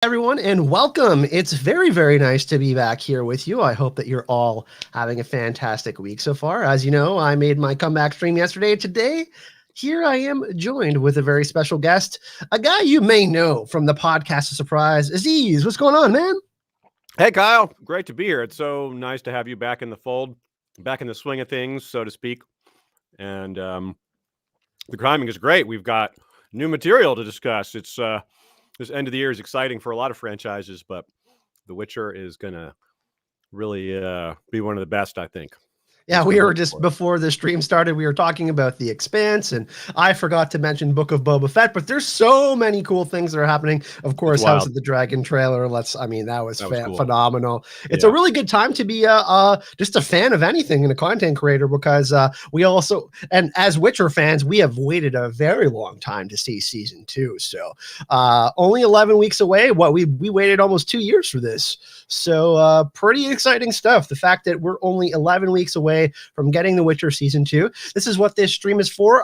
Everyone, and welcome. It's very, very nice to be back here with you. I hope that you're all having a fantastic week so far. As you know, I made my comeback stream yesterday. Today, here I am joined with a very special guest, a guy you may know from the podcast of Surprise, Aziz. What's going on, man? Hey, Kyle. Great to be here. It's so nice to have you back in the fold, back in the swing of things, so to speak. And the timing is great. We've got new material to discuss. It's this end of the year is exciting for a lot of franchises, but The Witcher is going to really be one of the best, I think. Yeah, we were just before the stream started, we were talking about The Expanse, and I forgot to mention Book of Boba Fett, but there's so many cool things that are happening. Of course, House of the Dragon trailer. That was cool. Phenomenal. It's a really good time to be just a fan of anything and a content creator, because we also, and as Witcher fans, we have waited a very long time to see season 2. So only 11 weeks away. We waited almost 2 years for this. So pretty exciting stuff. The fact that we're only 11 weeks away from getting The Witcher season 2. This is what this stream is for.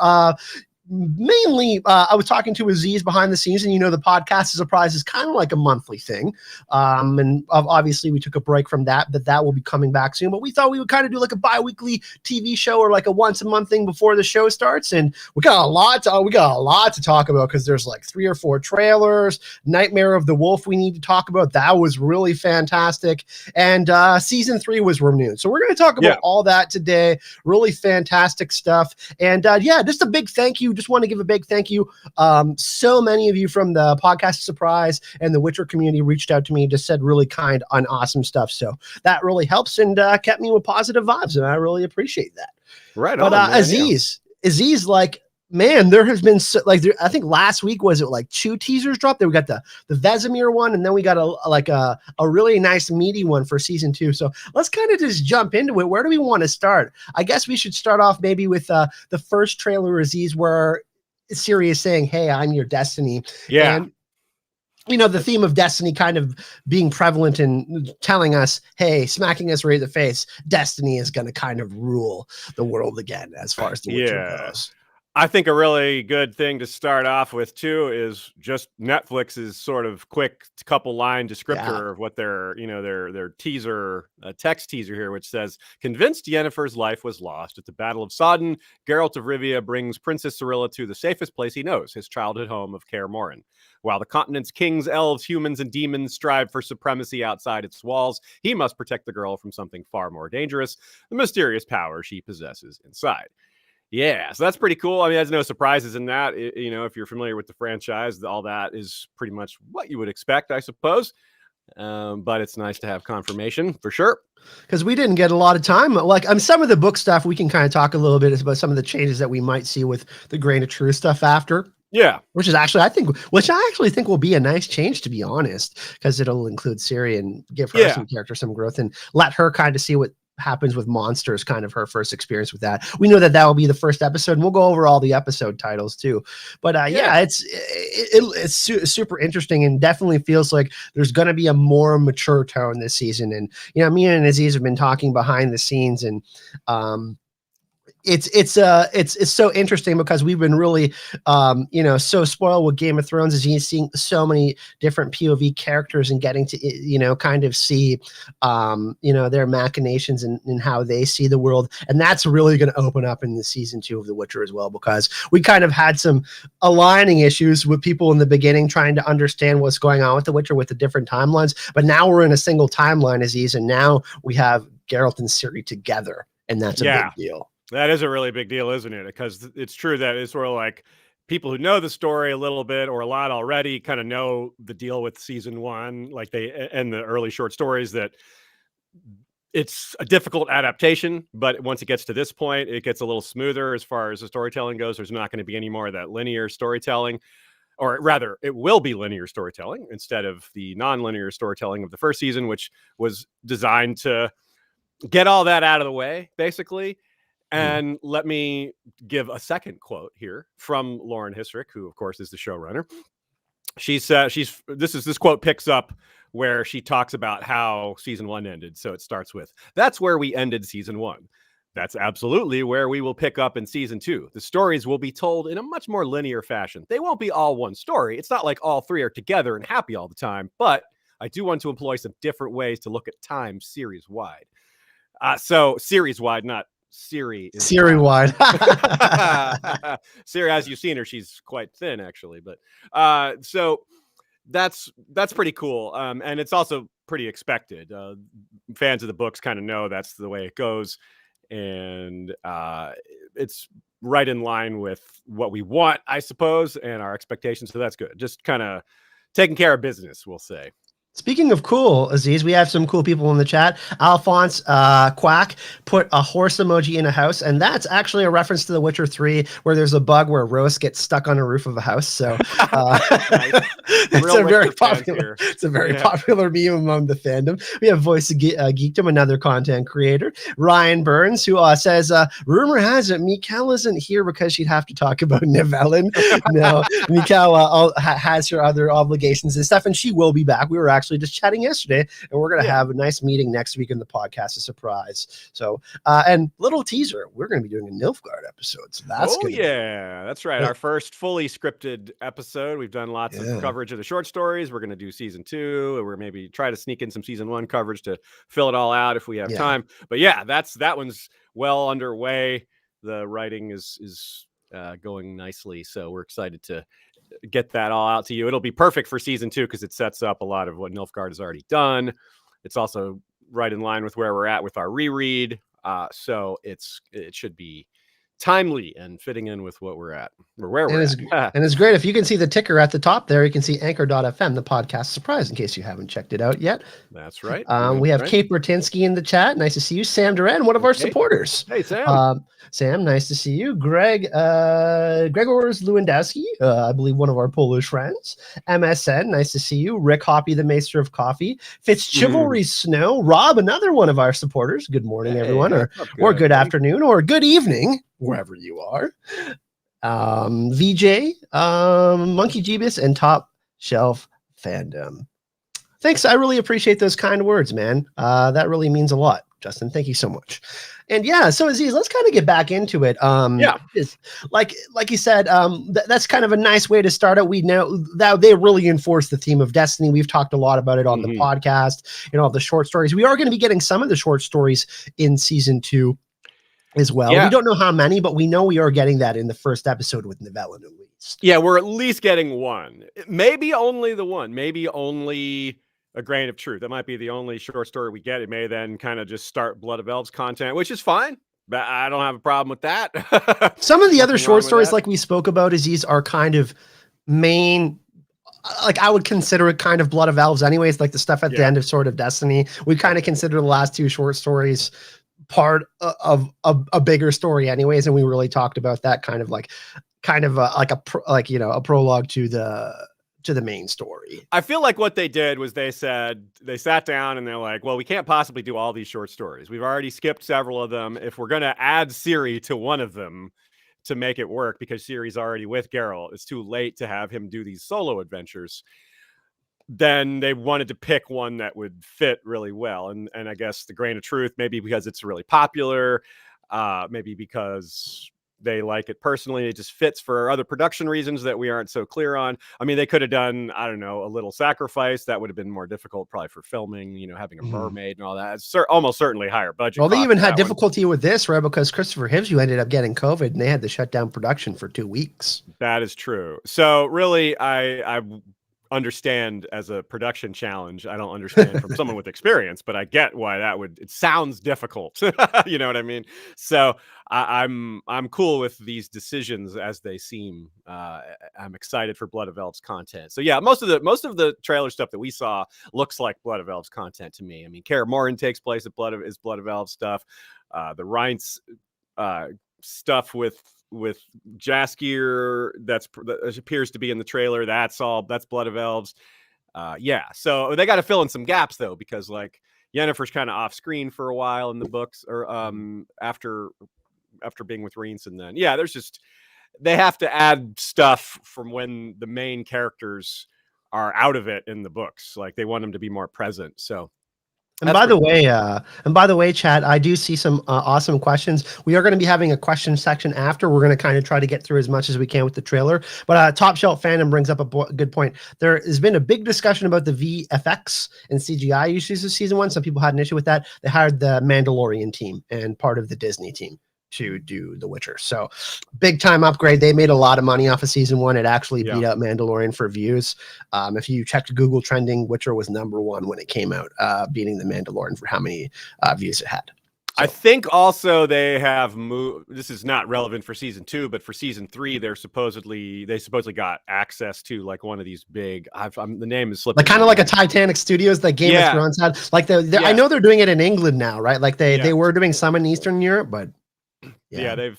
Mainly, I was talking to Aziz behind the scenes, and the podcast Surprise is kind of like a monthly thing. And obviously we took a break from that, but that will be coming back soon. But we thought we would kind of do like a bi-weekly TV show or like a once a month thing before the show starts. And we got a lot to talk about, because there's like 3 or 4 trailers. Nightmare of the Wolf we need to talk about. That was really fantastic. And season 3 was renewed. So we're going to talk about all that today. Really fantastic stuff. And just a big thank you. Just want to give a big thank you. So many of you from the podcast Surprise and the Witcher community reached out to me, just said really kind and awesome stuff. So that really helps and kept me with positive vibes, and I really appreciate that. Right. But Aziz, like, man, there has been I think last week was it like 2 teasers dropped. Then we got the Vesemir one, and then we got a really nice meaty one for season 2. So let's kind of just jump into it. Where do we want to start? I guess we should start off maybe with the first trailer, Aziz, where Ciri is saying, "Hey, I'm your destiny." Yeah. And the theme of destiny kind of being prevalent and telling us, hey, smacking us right in the face, destiny is going to kind of rule the world again as far as the Witcher goes. I think a really good thing to start off with, too, is just Netflix's sort of quick couple line descriptor of what their teaser, text teaser here, which says, convinced Yennefer's life was lost at the Battle of Sodden, Geralt of Rivia brings Princess Cirilla to the safest place he knows, his childhood home of Kaer Morhen. While the continent's kings, elves, humans, and demons strive for supremacy outside its walls, he must protect the girl from something far more dangerous, the mysterious power she possesses inside. Yeah, so that's pretty cool. I mean, there's no surprises in that. If you're familiar with the franchise, all that is pretty much what you would expect, I suppose. But it's nice to have confirmation for sure. Because we didn't get a lot of time. Like, some of the book stuff, we can kind of talk a little bit about some of the changes that we might see with the Grain of Truth stuff after. Yeah. Which I actually think will be a nice change, to be honest, because it'll include Ciri and give her some character, some growth, and let her kind of see what happens with monsters, kind of her first experience with that. We know that will be the first episode, and we'll go over all the episode titles too. But it's super interesting, and definitely feels like there's going to be a more mature tone this season. And me and Aziz have been talking behind the scenes, and it's so interesting because we've been really so spoiled with Game of Thrones, as he's seeing so many different POV characters and getting to kind of see their machinations and how they see the world. And that's really going to open up in the season 2 of The Witcher as well, because we kind of had some aligning issues with people in the beginning trying to understand what's going on with The Witcher with the different timelines. But now we're in a single timeline, Aziz, and now we have Geralt and Ciri together, and that's a big deal. That is a really big deal, isn't it? Because it's true that it's sort of like people who know the story a little bit or a lot already kind of know the deal with season 1, like and the early short stories, that it's a difficult adaptation, but once it gets to this point, it gets a little smoother as far as the storytelling goes. There's not going to be any more of that linear storytelling, or rather it will be linear storytelling instead of the non-linear storytelling of the first season, which was designed to get all that out of the way, basically. And let me give a second quote here from Lauren Hissrich, who, of course, is the showrunner. This quote picks up where she talks about how season 1 ended. So it starts with, "That's where we ended season 1. That's absolutely where we will pick up in season 2. The stories will be told in a much more linear fashion. They won't be all one story. It's not like all three are together and happy all the time, but I do want to employ some different ways to look at time series-wide. So series-wide, not Ciri is Ciri-wide. Ciri, as you've seen her, she's quite thin, actually. But so that's pretty cool. And it's also pretty expected. Fans of the books kind of know that's the way it goes. And it's right in line with what we want, I suppose, and our expectations. So that's good. Just kind of taking care of business, we'll say. Speaking of cool, Aziz, we have some cool people in the chat. Alphonse Quack put a horse emoji in a house, and that's actually a reference to The Witcher 3, where there's a bug where Rose gets stuck on a roof of a house. So it's a very popular meme among the fandom. We have Voice of Geekdom, another content creator. Ryan Burns, who says, rumor has it Mikkel isn't here because she'd have to talk about Nivellen. No, Mikkel has her other obligations and stuff, and she will be back. We were actually just chatting yesterday, and we're going to have a nice meeting next week in the podcast, a surprise. So, and little teaser, we're going to be doing a Nilfgaard episode. So that's that's right. Our first fully scripted episode. We've done lots of coverage of the short stories. We're going to do season 2, or we're maybe try to sneak in some season 1 coverage to fill it all out if we have time. But yeah, that one's well underway. The writing is going nicely, so we're excited to get that all out to you. It'll be perfect for season 2 because it sets up a lot of what Nilfgaard has already done. It's also right in line with where we're at with our reread. So it should be timely and fitting in with what we're at, or where we're at. And it's great. If you can see the ticker at the top there, you can see anchor.fm, the podcast surprise, in case you haven't checked it out yet. That's right. We have Kate Bertinsky in the chat. Nice to see you. Sam Duran, one of our supporters. Hey, Sam. Sam, nice to see you. Gregors Lewandowski, I believe one of our Polish friends. MSN, nice to see you. Rick Hoppy, the Maester of Coffee. Fitzchivalry Snow. Rob, another one of our supporters. Good morning, everyone, or good afternoon, or good evening, wherever you are. VJ, Monkey Jeebus, and Top Shelf Fandom. Thanks. I really appreciate those kind words, man. That really means a lot, Justin. Thank you so much. And yeah, so Aziz, let's kind of get back into it. Like you said, that's kind of a nice way to start it. We know that they really enforce the theme of Destiny. We've talked a lot about it on the podcast, the short stories. We are going to be getting some of the short stories in season 2 as well. We don't know how many, but we know we are getting that in the first episode with Nivellen at least. Yeah, we're at least getting one. Maybe only the one. Maybe only A Grain of Truth. That might be the only short story we get. It may then kind of just start Blood of Elves content, which is fine. But I don't have a problem with that. Some of the other short stories, like we spoke about, Aziz, are kind of main. Like I would consider it kind of Blood of Elves, anyways. Like the stuff at the end of Sword of Destiny, we kind of consider the last 2 short stories part of a bigger story, anyways. And we really talked about that kind of a prologue to the main story. I feel like what they did was they sat down and they're like, well, we can't possibly do all these short stories. We've already skipped several of them. If we're going to add Ciri to one of them to make it work, because Ciri's already with Geralt, it's too late to have him do these solo adventures. Then they wanted to pick one that would fit really well. And I guess The Grain of Truth, maybe because it's really popular, maybe because they like it personally. It just fits for other production reasons that we aren't so clear on. I mean, they could have done, I don't know, A Little Sacrifice. That would have been more difficult probably for filming, having a mermaid and all that. It's almost certainly higher budget. Well, they even had difficulty with this, right? Because Christopher Hibbs, who ended up getting COVID, and they had to shut down production for 2 weeks. That is true. So really, I understand as a production challenge. I don't understand from someone with experience, but I get why it sounds difficult. You know what I mean? So I'm cool with these decisions as they seem. I'm excited for Blood of Elves content. So yeah, most of the trailer stuff that we saw looks like Blood of Elves content to me. I mean, Kaer Morhen takes place at Blood of Elves stuff. The Reince stuff with Jaskier that appears to be in the trailer, that's Blood of Elves. So they got to fill in some gaps though, because like Yennefer's kind of off screen for a while in the books, or after being with Reince, and then they have to add stuff from when the main characters are out of it in the books. Like they want them to be more present. So And by the way, Chad, I do see some awesome questions. We are going to be having a question section after. We're going to kind of try to get through as much as we can with the trailer. But Top Shelf Fandom brings up a good point. There has been a big discussion about the VFX and CGI issues of season 1. Some people had an issue with that. They hired the Mandalorian team and part of the Disney team to do The Witcher. So big time upgrade. They made a lot of money off of season 1. It actually beat out Mandalorian for views. If you checked Google trending, Witcher was #1 when it came out, beating the Mandalorian for how many views it had. So. I think also they have moved. This is not relevant for season 2, but for season 3, they supposedly got access to like one of these big. The name is slipping. Like kind of like a Titanic Studios that Game of Thrones had. Like I know they're doing it in England now, right? Like they were doing some in Eastern Europe, but.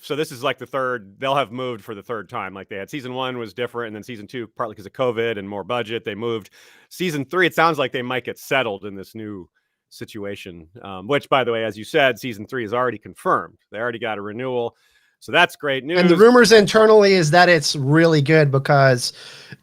So this is like the third. They'll have moved for the third time. Like they had season 1 was different, and then season 2, partly because of COVID and more budget, they moved. Season 3, it sounds like they might get settled in this new situation. Which, by the way, as you said, season 3 is already confirmed. They already got a renewal, so that's great news. And the rumors internally is that it's really good because,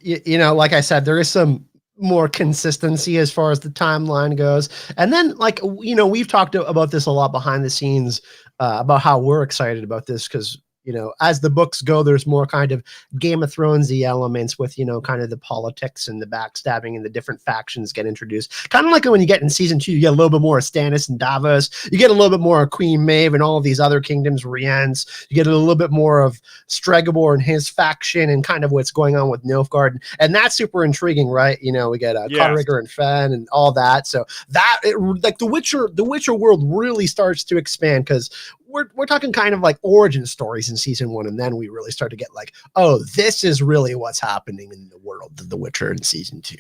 you know, like I said, there is some more consistency as far as the timeline goes. And then, like, you know, we've talked about this a lot behind the scenes about how we're excited about this because, you know, as the books go, there's more kind of Game of Thrones-y elements with, you know, kind of the politics and the backstabbing and the different factions get introduced. Kind of like when you get in season 2, you get a little bit more of Stannis and Davos. You get a little bit more of Queen Maeve and all of these other kingdoms, Rienne's. You get a little bit more of Stregobor and his faction and kind of what's going on with Nilfgaard. And that's super intriguing, right? You know, we get Codringer and Fen and all that. So that, like the Witcher world really starts to expand because we're talking kind of like origin stories in season 1, and then we really start to get like, oh, this is really what's happening in the world of The Witcher in season 2.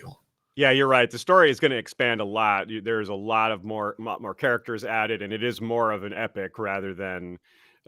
Yeah, you're right. The story is going to expand a lot. There's a lot of more characters added, and it is more of an epic rather than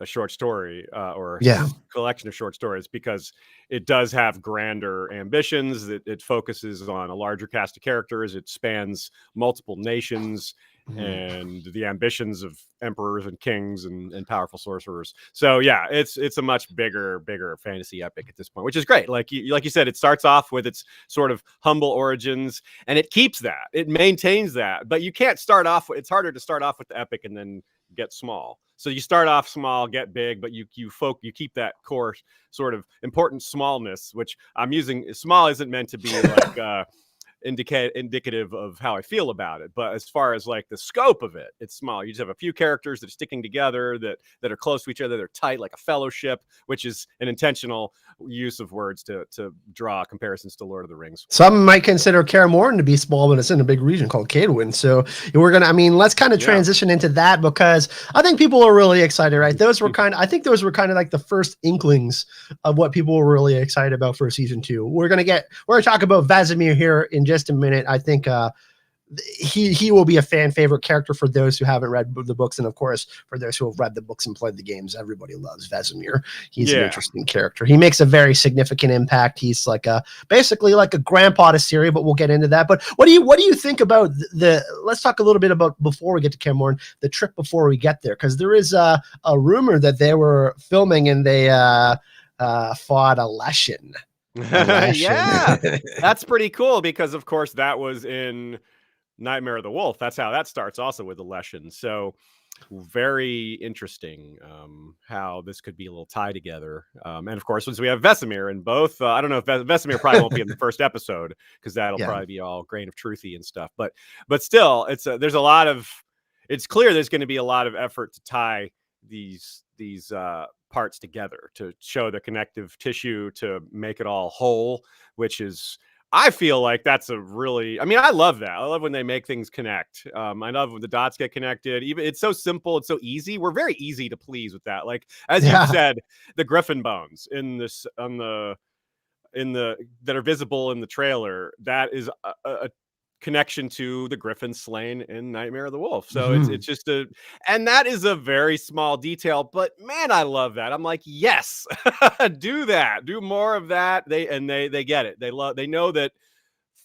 a short story or a collection of short stories, because it does have grander ambitions. It focuses on a larger cast of characters. It spans multiple nations. And the ambitions of emperors and kings and powerful sorcerers. So yeah, it's a much bigger fantasy epic at this point, which is great. Like you said, it starts off with its sort of humble origins, and it keeps that. It maintains that. But you can't start off. It's harder to start off with the epic and then get small. So you start off small, get big, but you keep that core sort of important smallness, which I'm using. Small isn't meant to be like. Indicative of how I feel about it, but as far as like the scope of it, it's small. You just have a few characters that are sticking together, that are close to each other. They're tight, like a fellowship, which is an intentional use of words to draw comparisons to Lord of the Rings. Some might consider Kaer Morhen to be small, but it's in a big region called Cadwyn. So let's kind of transition into that, because I think people are really excited, right? I think those were kind of like the first inklings of what people were really excited about for season 2. We're going to talk about Vesemir here in just a minute. I think he will be a fan favorite character for those who haven't read the books, and of course for those who have read the books and played the games. Everybody loves Vesemir. He's an interesting character. He makes a very significant impact. He's like basically like a grandpa to Ciri, but we'll get into that. But what do you think about let's talk a little bit about, before we get to Kaer Morhen, the trip before we get there, because there is a rumor that they were filming and they fought a Leshen. Yeah, that's pretty cool, because of course that was in Nightmare of the Wolf. That's how that starts, also with the Leshen. So very interesting how this could be a little tie together. And of course, once we have Vesemir in both, I don't know if Vesemir probably won't be in the first episode, because that'll probably be all grain of truthy and stuff. But still, it's clear there's going to be a lot of effort to tie these parts together, to show the connective tissue, to make it all whole, which is, I feel like that's I love that. I love when they make things connect. I love when the dots get connected. Even it's so simple, it's so easy. We're very easy to please with that. Like, as you said, the griffin bones that are visible in the trailer, that is a connection to the griffin slain in Nightmare of the Wolf. So it's just and that is a very small detail, but man, I love that. I'm like, yes, do more of that. They get it. They know that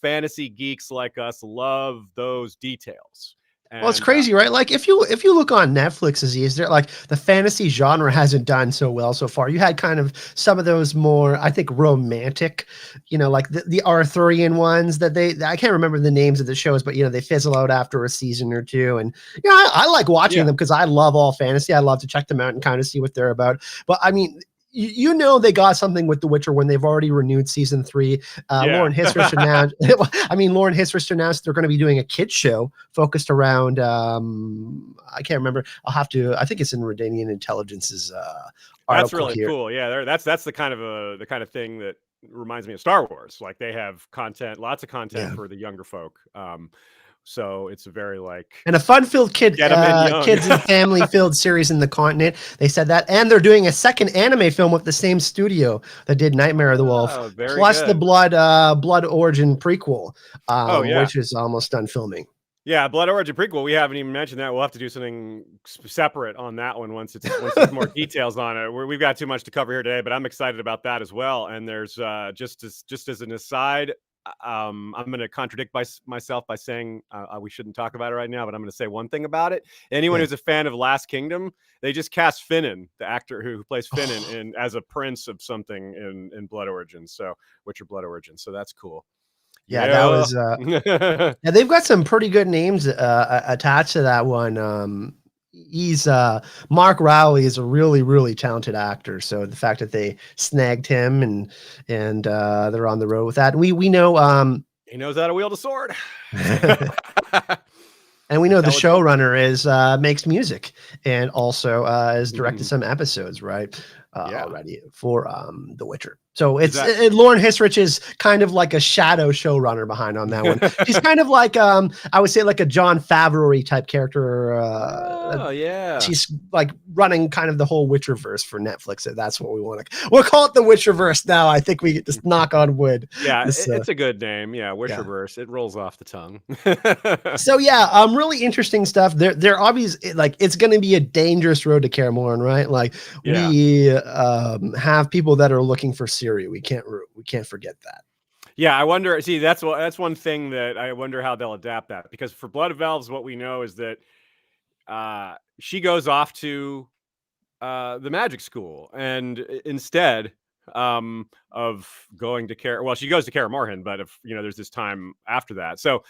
fantasy geeks like us love those details. Well, it's crazy, right? Like if you look on Netflix, Aziz, there like the fantasy genre hasn't done so well so far. You had kind of some of those more, I think, romantic, like the Arthurian ones that I can't remember the names of the shows, but they fizzle out after a season or two. And I like watching them because I love all fantasy. I love to check them out and kind of see what they're about. But I mean, they got something with The Witcher when they've already renewed season 3. Lauren Hissrich announced. Lauren Hissrich announced they're going to be doing a kids show focused around. I can't remember. I think it's in Redanian Intelligence's. That's really here. cool. Yeah, that's the kind of thing that reminds me of Star Wars. Like they have lots of content for the younger folk. So it's a very and a fun-filled kids and family-filled series in the continent. They said that, and they're doing a second anime film with the same studio that did Nightmare of the Wolf, plus the Blood Origin prequel, which is almost done filming. Yeah, Blood Origin prequel. We haven't even mentioned that. We'll have to do something separate on that one once there's more details on it. We've got too much to cover here today, but I'm excited about that as well. And there's just as an aside. I'm going to contradict myself by saying we shouldn't talk about it right now, but I'm going to say one thing about it. Anyone who's a fan of Last Kingdom, they just cast Finan, the actor who plays Finan, in as a prince of something in Blood Origin. So Witcher Blood Origin. So that's cool. Yeah, that was. They've got some pretty good names attached to that one. He's Mark Rowley is a really, really talented actor. So the fact that they snagged him and they're on the road with that. We know he knows how to wield a sword. And we know the showrunner makes music and also has directed some episodes, right? Already for The Witcher. So it's Lauren Hissrich is kind of like a shadow showrunner behind on that one. She's kind of like I would say like a John Favreau type character. She's like running kind of the whole Witcherverse for Netflix. That's what we want to. We'll call it the Witcherverse now. I think we just knock on wood. Yeah, it's a good name. Yeah, Witcherverse. Yeah. It rolls off the tongue. So really interesting stuff. They're obviously like it's going to be a dangerous road to Kaer Morhen, right? Like we have people that are looking for Ciri. We can't forget that. Yeah, I wonder. See, that's one thing that I wonder how they'll adapt that, because for Blood of Elves, what we know is that she goes off to the magic school, and instead of going to she goes to Kaer Morhen, but if there's this time after that, so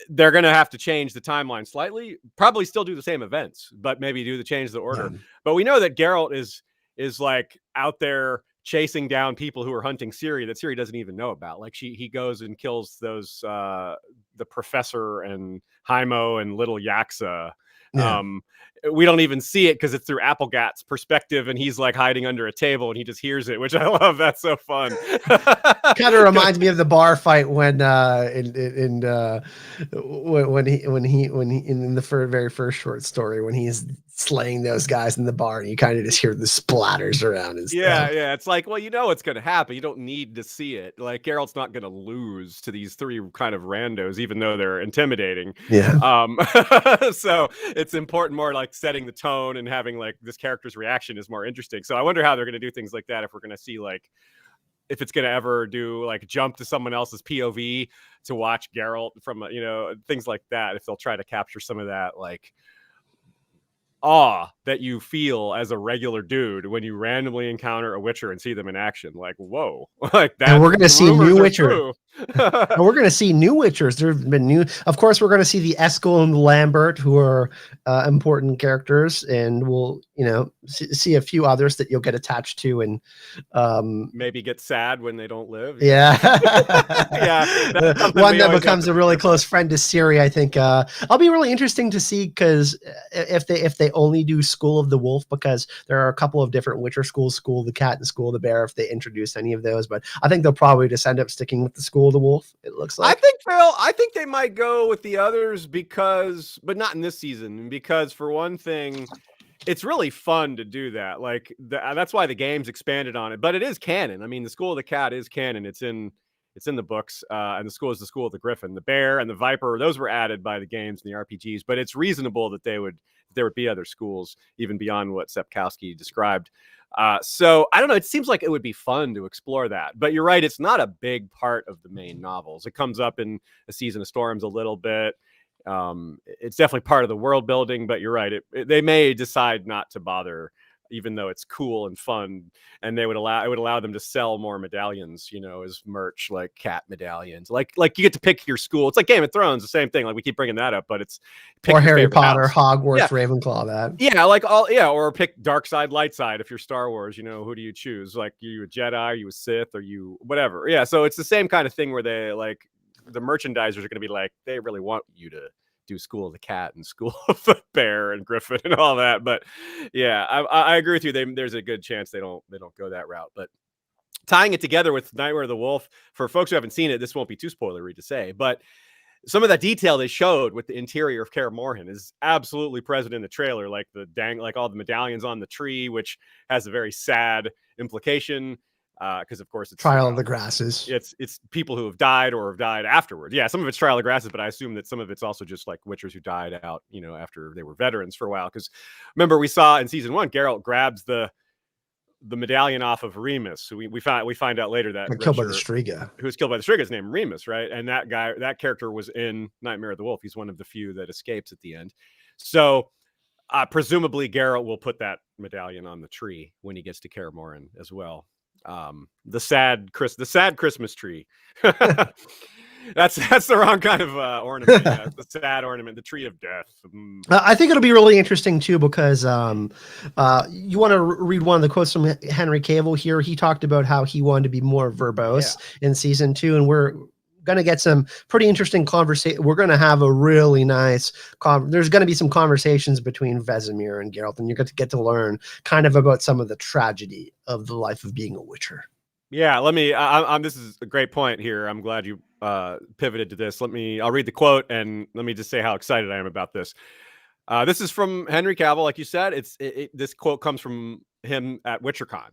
they're going to have to change the timeline slightly. Probably still do the same events, but maybe change the order. But we know that Geralt is like out there chasing down people who are hunting Ciri that Ciri doesn't even know about. Like he goes and kills those the professor and Haimo and little Yaxa. We don't even see it because it's through Applegat's perspective, and he's like hiding under a table and he just hears it, which I love. That's so fun. Kind of reminds me of the bar fight when in the very first short story when he's slaying those guys in the bar, and you kind of just hear the splatters around his stuff. It's like, well, what's going to happen. You don't need to see it. Like Geralt's not going to lose to these three kind of randos, even though they're intimidating. So it's important, more like setting the tone and having like this character's reaction is more interesting. So I wonder how they're going to do things like that. If we're going to see like, if it's going to ever do like jump to someone else's POV to watch Geralt from, things like that. If they'll try to capture some of that, like awe that you feel as a regular dude when you randomly encounter a Witcher and see them in action. Like, whoa, like that. And we're going to see new Witcher. And we're going to see new Witchers. There have been new. Of course, we're going to see the Eskel and the Lambert, who are important characters, and we'll see a few others that you'll get attached to, and maybe get sad when they don't live. Yeah, one that becomes a really close friend to Ciri. I think I'll be really interesting to see, because if they only do School of the Wolf, because there are a couple of different Witcher schools, School of the Cat and School of the Bear, if they introduce any of those, but I think they'll probably just end up sticking with the School of the Wolf. It looks like. I think they might go with the others but not in this season, because for one thing, it's really fun to do that. Like that's why the game's expanded on it, but it is canon. I mean, the School of the Cat is canon. It's in the books, and the school is the School of the Griffin. The Bear and the Viper, those were added by the games and the RPGs, but it's reasonable that there would be other schools even beyond what Sepkowski described. So I don't know. It seems like it would be fun to explore that, but you're right. It's not a big part of the main novels. It comes up in A Season of Storms a little bit. It's definitely part of the world building, but you're right. They may decide not to bother, even though it's cool and fun, and it would allow them to sell more medallions, as merch, like cat medallions. Like you get to pick your school. It's like Game of Thrones, the same thing. Like we keep bringing that up, but it's pick or Harry Potter, house. Hogwarts, Ravenclaw. That or pick dark side, light side. If you're Star Wars, who do you choose? Like, you a Jedi, are you a Sith, or you whatever? Yeah, so it's the same kind of thing where they like the merchandisers are going to be like, they really want you to do School of the Cat and School of the Bear and Griffin and all that. But yeah, I agree with you. There's a good chance they don't go that route. But tying it together with Nightmare of the Wolf, for folks who haven't seen it, this won't be too spoilery to say, but some of that detail they showed with the interior of Kaer Morhen is absolutely present in the trailer, like all the medallions on the tree, which has a very sad implication. Because of course it's Trial of the Grasses. It's people who have died or have died afterward. Yeah, some of it's Trial of the Grasses, but I assume that some of it's also just like Witchers who died out, after they were veterans for a while. Because remember, we saw in season 1, Geralt grabs the medallion off of Remus. So we find out later that killed by the Striga. Who was killed by the Striga is named Remus, right? And that character was in Nightmare of the Wolf. He's one of the few that escapes at the end. So presumably Geralt will put that medallion on the tree when he gets to Kaer Morhen as well. The sad Christmas tree. That's the wrong kind of ornament. Yeah, the sad ornament, the tree of death. I think it'll be really interesting too, because you want to read one of the quotes from Henry Cavill here. He talked about how he wanted to be more verbose in season 2, and we're going to get some pretty interesting conversation. We're going to have a really nice there's going to be some conversations between Vesemir and Geralt, and you're going to get to learn kind of about some of the tragedy of the life of being a Witcher. Yeah, this is a great point here. I'm glad you pivoted to this. I'll read the quote, and let me just say how excited I am about this. This is from Henry Cavill, like you said. This quote comes from him at WitcherCon.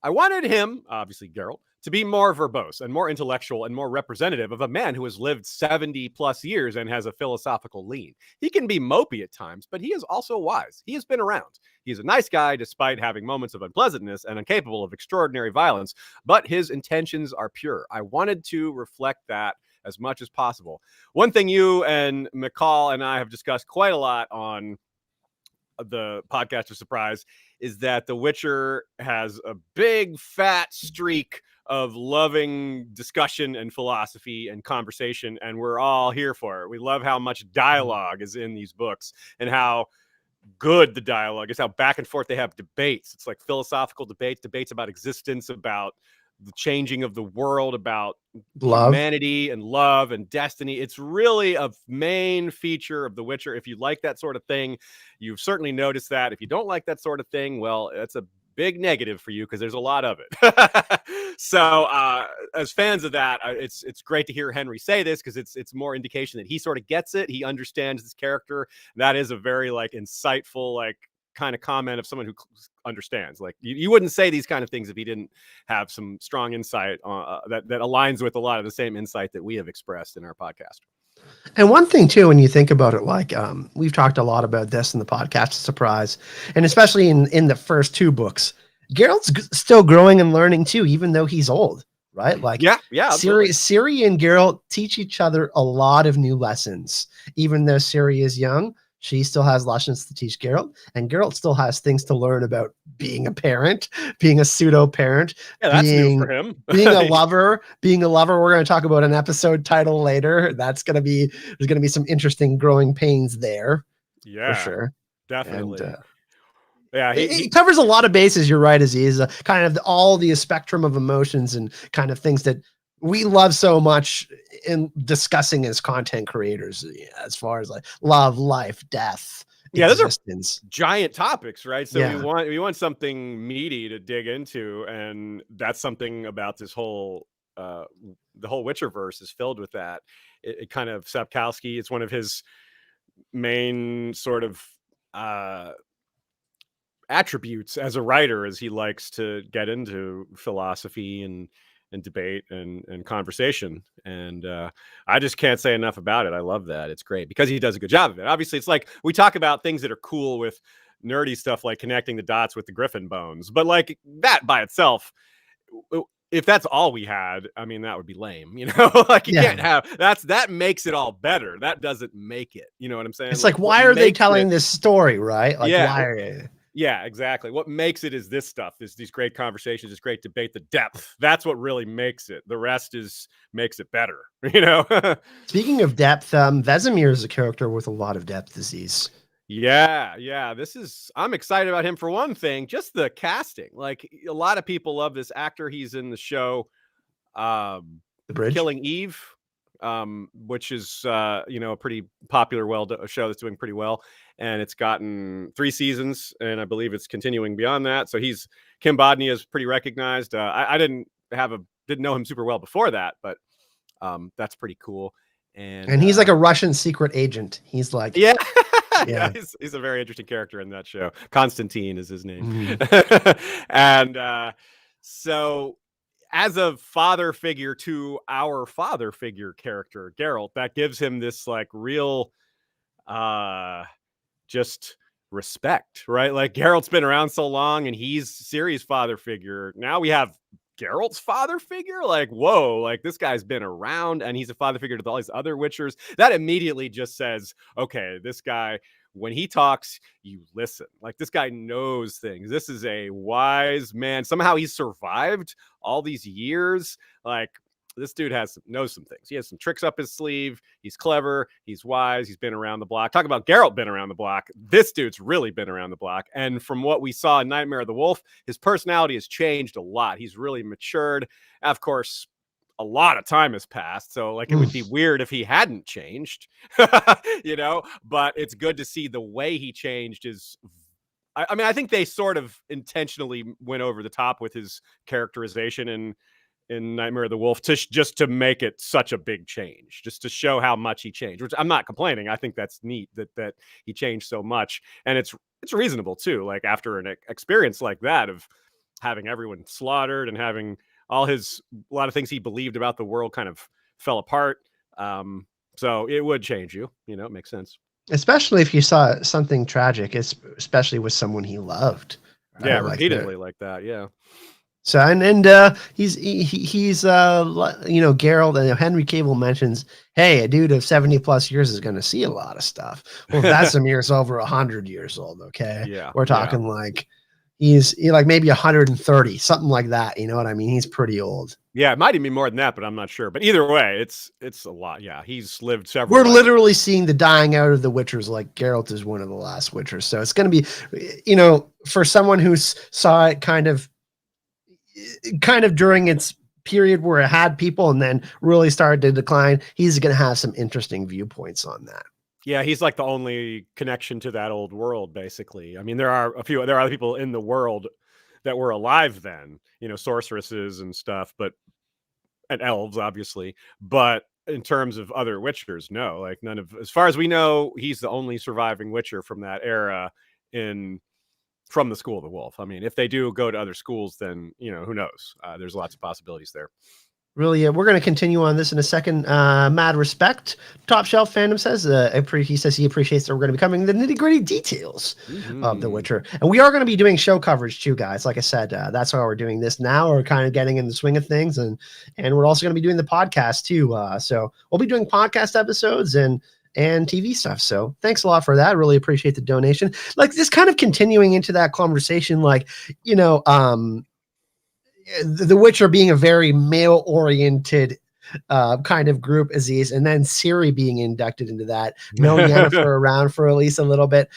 I wanted him, obviously Geralt, to be more verbose and more intellectual and more representative of a man who has lived 70 plus years and has a philosophical lean. He can be mopey at times, but he is also wise. He has been around. He's a nice guy despite having moments of unpleasantness and incapable of extraordinary violence, but his intentions are pure. I wanted to reflect that as much as possible. One thing you and McCall and I have discussed quite a lot on the Podcaster Surprise is that The Witcher has a big fat streak of loving discussion and philosophy and conversation, and we're all here for it. We love how much dialogue is in these books and how good the dialogue is, how back and forth they have debates. It's like philosophical debates about existence, about the changing of the world, about humanity and love and destiny. It's really a main feature of The Witcher. If you like that sort of thing, you've certainly noticed that. If you don't like that sort of thing, well, it's a big negative for you because there's a lot of it. So as fans of that, it's great to hear Henry say this, because it's more indication that he sort of gets it. He understands this character. That is a very insightful kind of comment of someone who understands. You wouldn't say these kind of things if he didn't have some strong insight that aligns with a lot of the same insight that we have expressed in our podcast. And one thing too, when you think about it, we've talked a lot about this in the Podcast Surprise, and especially in the first 2 books, Geralt's still growing and learning too, even though he's old, right? Ciri and Geralt teach each other a lot of new lessons. Even though Ciri is young, she still has lessons to teach Geralt, and Geralt still has things to learn about being a parent, being a pseudo parent, that's new for him. being a lover. We're going to talk about an episode title later. There's going to be some interesting growing pains there. Yeah, for sure. Definitely. And, he covers a lot of bases. You're right, Aziz. Kind of all the spectrum of emotions and kind of things that we love so much in discussing as content creators, as far as love, life, death. Existence. Those are giant topics, right? So we want something meaty to dig into, and that's something about this whole the whole Witcherverse is filled with that. It kind of Sapkowski, it's one of his main sort of attributes as a writer, as he likes to get into philosophy and debate and conversation. And I just can't say enough about it. I love that. It's great because he does a good job of it. Obviously, it's we talk about things that are cool with nerdy stuff, like connecting the dots with the griffin bones. But that by itself, if that's all we had, I mean, that would be lame, you know. Like you can't have that makes it all better. That doesn't make it. You know what I'm saying? It's like why are they telling this story, right? Like why are they? Yeah, exactly. What makes it is this stuff, is these great conversations, this great debate, the depth. That's what really makes it. The rest makes it better, you know? Speaking of depth, Vesemir is a character with a lot of depth, Aziz. Yeah. I'm excited about him for one thing, just the casting. Like a lot of people love this actor. He's in the show The Bridge? Killing Eve, which is a pretty popular show that's doing pretty well, and it's gotten 3 seasons, and I believe it's continuing beyond that. So Kim Bodnia is pretty recognized. I didn't know him super well before that, but that's pretty cool. And he's like a Russian secret agent. He's like yeah. He's a very interesting character in that show. Constantine is his name. And so as a father figure to our father figure character, Geralt, that gives him this like real just respect, right? Like Geralt's been around so long and he's Ciri's father figure. Now we have Geralt's father figure. Like, whoa, like this guy's been around and he's a father figure to all these other Witchers. That immediately just says, okay, this guy, when he talks, you listen. Like this guy knows things. This is a wise man. Somehow he survived all these years. Like this dude knows some things. He has some tricks up his sleeve. He's clever. He's wise. He's been around the block. Talk about Geralt been around the block. This dude's really been around the block. And from what we saw in Nightmare of the Wolf, his personality has changed a lot. He's really matured. Of course, a lot of time has passed. So like it would be weird if he hadn't changed, you know, but it's good to see the way he changed is I mean, I think they sort of intentionally went over the top with his characterization in Nightmare of the Wolf just to make it such a big change, just to show how much he changed, which I'm not complaining. I think that's neat that he changed so much. And it's reasonable too. Like after an experience like that of having everyone slaughtered and having a lot of things he believed about the world kind of fell apart. So it would change you, you know, it makes sense. Especially if you saw something tragic, especially with someone he loved. Yeah, repeatedly like that. Yeah. So and he's Geralt, and Henry Cavill mentions, hey, a dude of 70 plus years is going to see a lot of stuff. Well, Vesemir's over 100 years old. Okay. Yeah. We're talking like he's like maybe 130, something like that. You know what I mean? He's pretty old. Yeah, it might even be more than that, but I'm not sure. But either way, it's a lot. Yeah, he's lived several. We're literally seeing the dying out of the Witchers. Like Geralt is one of the last Witchers, so it's going to be, you know, for someone who saw it kind of during its period where it had people and then really started to decline, he's going to have some interesting viewpoints on that. Yeah, he's like the only connection to that old world, basically. I mean, there are other people in the world that were alive then, you know, sorceresses and stuff, and elves, obviously. But in terms of other Witchers, no, like as far as we know, he's the only surviving Witcher from that era from the School of the Wolf. I mean, if they do go to other schools, then, you know, who knows? There's lots of possibilities there. Really, we're going to continue on this in a second. Mad respect. Top Shelf Fandom says he says he appreciates that we're going to be covering the nitty gritty details of The Witcher, and we are going to be doing show coverage too, guys. Like I said, that's why we're doing this now. We're kind of getting in the swing of things, and we're also going to be doing the podcast too. So we'll be doing podcast episodes and TV stuff. So thanks a lot for that. Really appreciate the donation. Like this kind of continuing into that conversation, like, you know, the Witcher being a very male oriented kind of group, Aziz, and then Ciri being inducted into that, knowing Yennefer around for at least a little bit.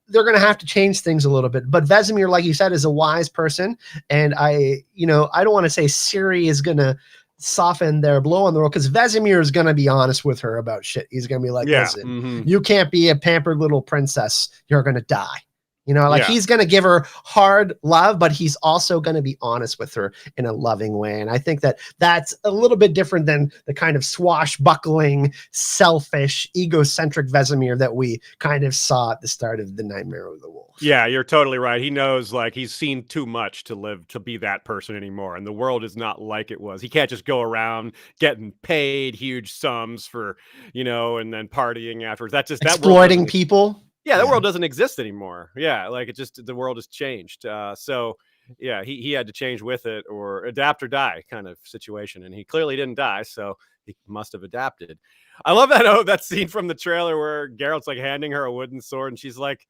They're going to have to change things a little bit. But Vesemir, like you said, is a wise person. And I don't want to say Ciri is going to soften their blow on the world, because Vesemir is going to be honest with her about shit. He's going to be like, listen, you can't be a pampered little princess. You're going to die. You know, like he's going to give her hard love, but he's also going to be honest with her in a loving way. And I think that's a little bit different than the kind of swashbuckling, selfish, egocentric Vesemir that we kind of saw at the start of the Nightmare of the Wolf. Yeah, you're totally right. He knows, like, he's seen too much to live to be that person anymore. And the world is not like it was. He can't just go around getting paid huge sums for, you know, and then partying afterwards. That's just exploiting people. Yeah, the world doesn't exist anymore. Yeah, like the world has changed. So yeah, he had to change with it or adapt or die kind of situation, and he clearly didn't die, so he must have adapted. I love that scene from the trailer where Geralt's like handing her a wooden sword, and she's like,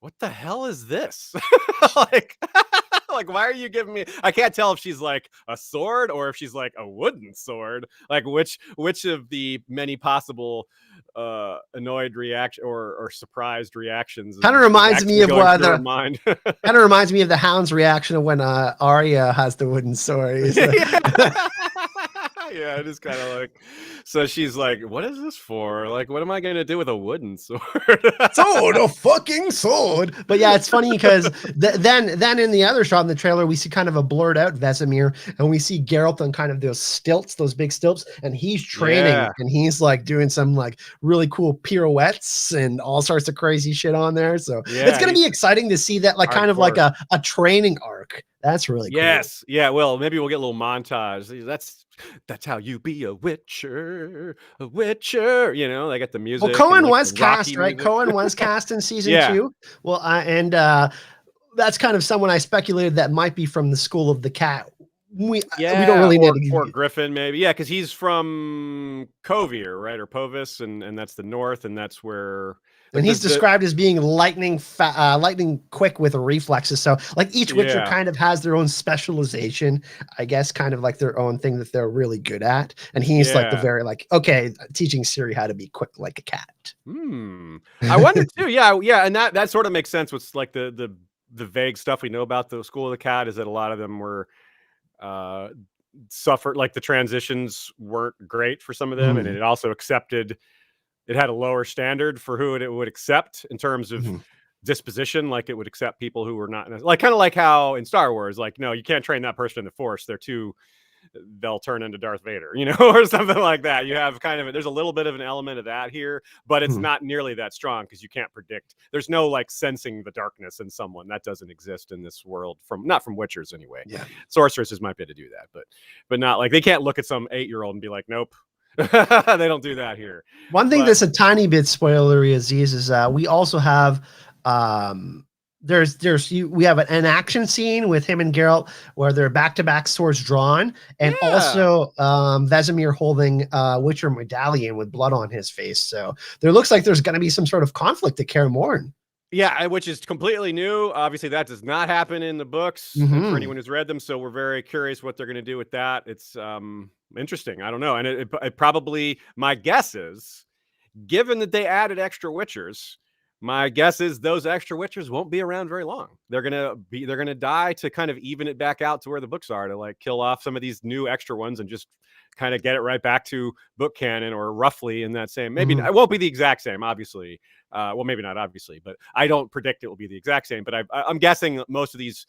"What the hell is this?" like, like, why are you giving me? I can't tell if she's like a sword or if she's like a wooden sword. Like, which of the many possible annoyed reaction or surprised reactions Kind of is reminds me actually of going through her mind. kind of reminds me of the Hound's reaction when Arya has the wooden sword. He's like, Yeah, it is kind of like, so she's like, what is this for? Like, what am I going to do with a wooden sword? sword, a fucking sword. But yeah, it's funny because then in the other shot in the trailer, we see kind of a blurred out Vesemir, and we see Geralt on kind of those stilts, those big stilts, and he's training, and he's like doing some like really cool pirouettes and all sorts of crazy shit on there. So it's going to be exciting to see that, like, kind of like a training arc. That's really cool. Yes. Yeah. Well, maybe we'll get a little montage. That's how you be a witcher. A witcher. You know, they got the music. Well, Cohen like was cast, right? Cohen was cast in season 2. Well, and that's kind of someone I speculated that might be from the School of the Cat. We don't really know. Or Griffin, maybe. Yeah, because he's from Kovir, right? Or Povis, and that's the north, and that's where. And he's described as being lightning quick with reflexes. So like each Witcher kind of has their own specialization, I guess, kind of like their own thing that they're really good at. And he's like the very like, okay, teaching Ciri how to be quick like a cat. I wonder too. Yeah. And that sort of makes sense with like the vague stuff we know about the School of the Cat is that a lot of them were suffered, like the transitions weren't great for some of them. And it also it had a lower standard for who it would accept in terms of disposition. Like it would accept people who were not like, kind of like how in Star Wars, like, no, you can't train that person in the Force. They'll turn into Darth Vader, you know, or something like that. You have kind of, there's a little bit of an element of that here, but it's not nearly that strong because you can't predict. There's no like sensing the darkness in someone that doesn't exist in this world not from Witchers anyway. Yeah. Sorceresses might be able to do that, but not like they can't look at some 8-year-old and be like, nope. They don't do that here. One thing that's a tiny bit spoilery, Aziz, is we also have we have an action scene with him and Geralt where they're back-to-back swords drawn, and also Vesemir holding Witcher medallion with blood on his face. So there looks like there's going to be some sort of conflict at Kaer Morhen. Yeah, which is completely new. Obviously, that does not happen in the books for anyone who's read them. So we're very curious what they're going to do with that. It's interesting. I don't know. And it probably, my guess is, given that they added extra Witchers, my guess is those extra Witchers won't be around very long. They're gonna die to kind of even it back out to where the books are, to like kill off some of these new extra ones and just kind of get it right back to book canon, or roughly in that same. Maybe it won't be the exact same, obviously. Well, maybe not obviously, but I don't predict it will be the exact same. But I'm guessing most of these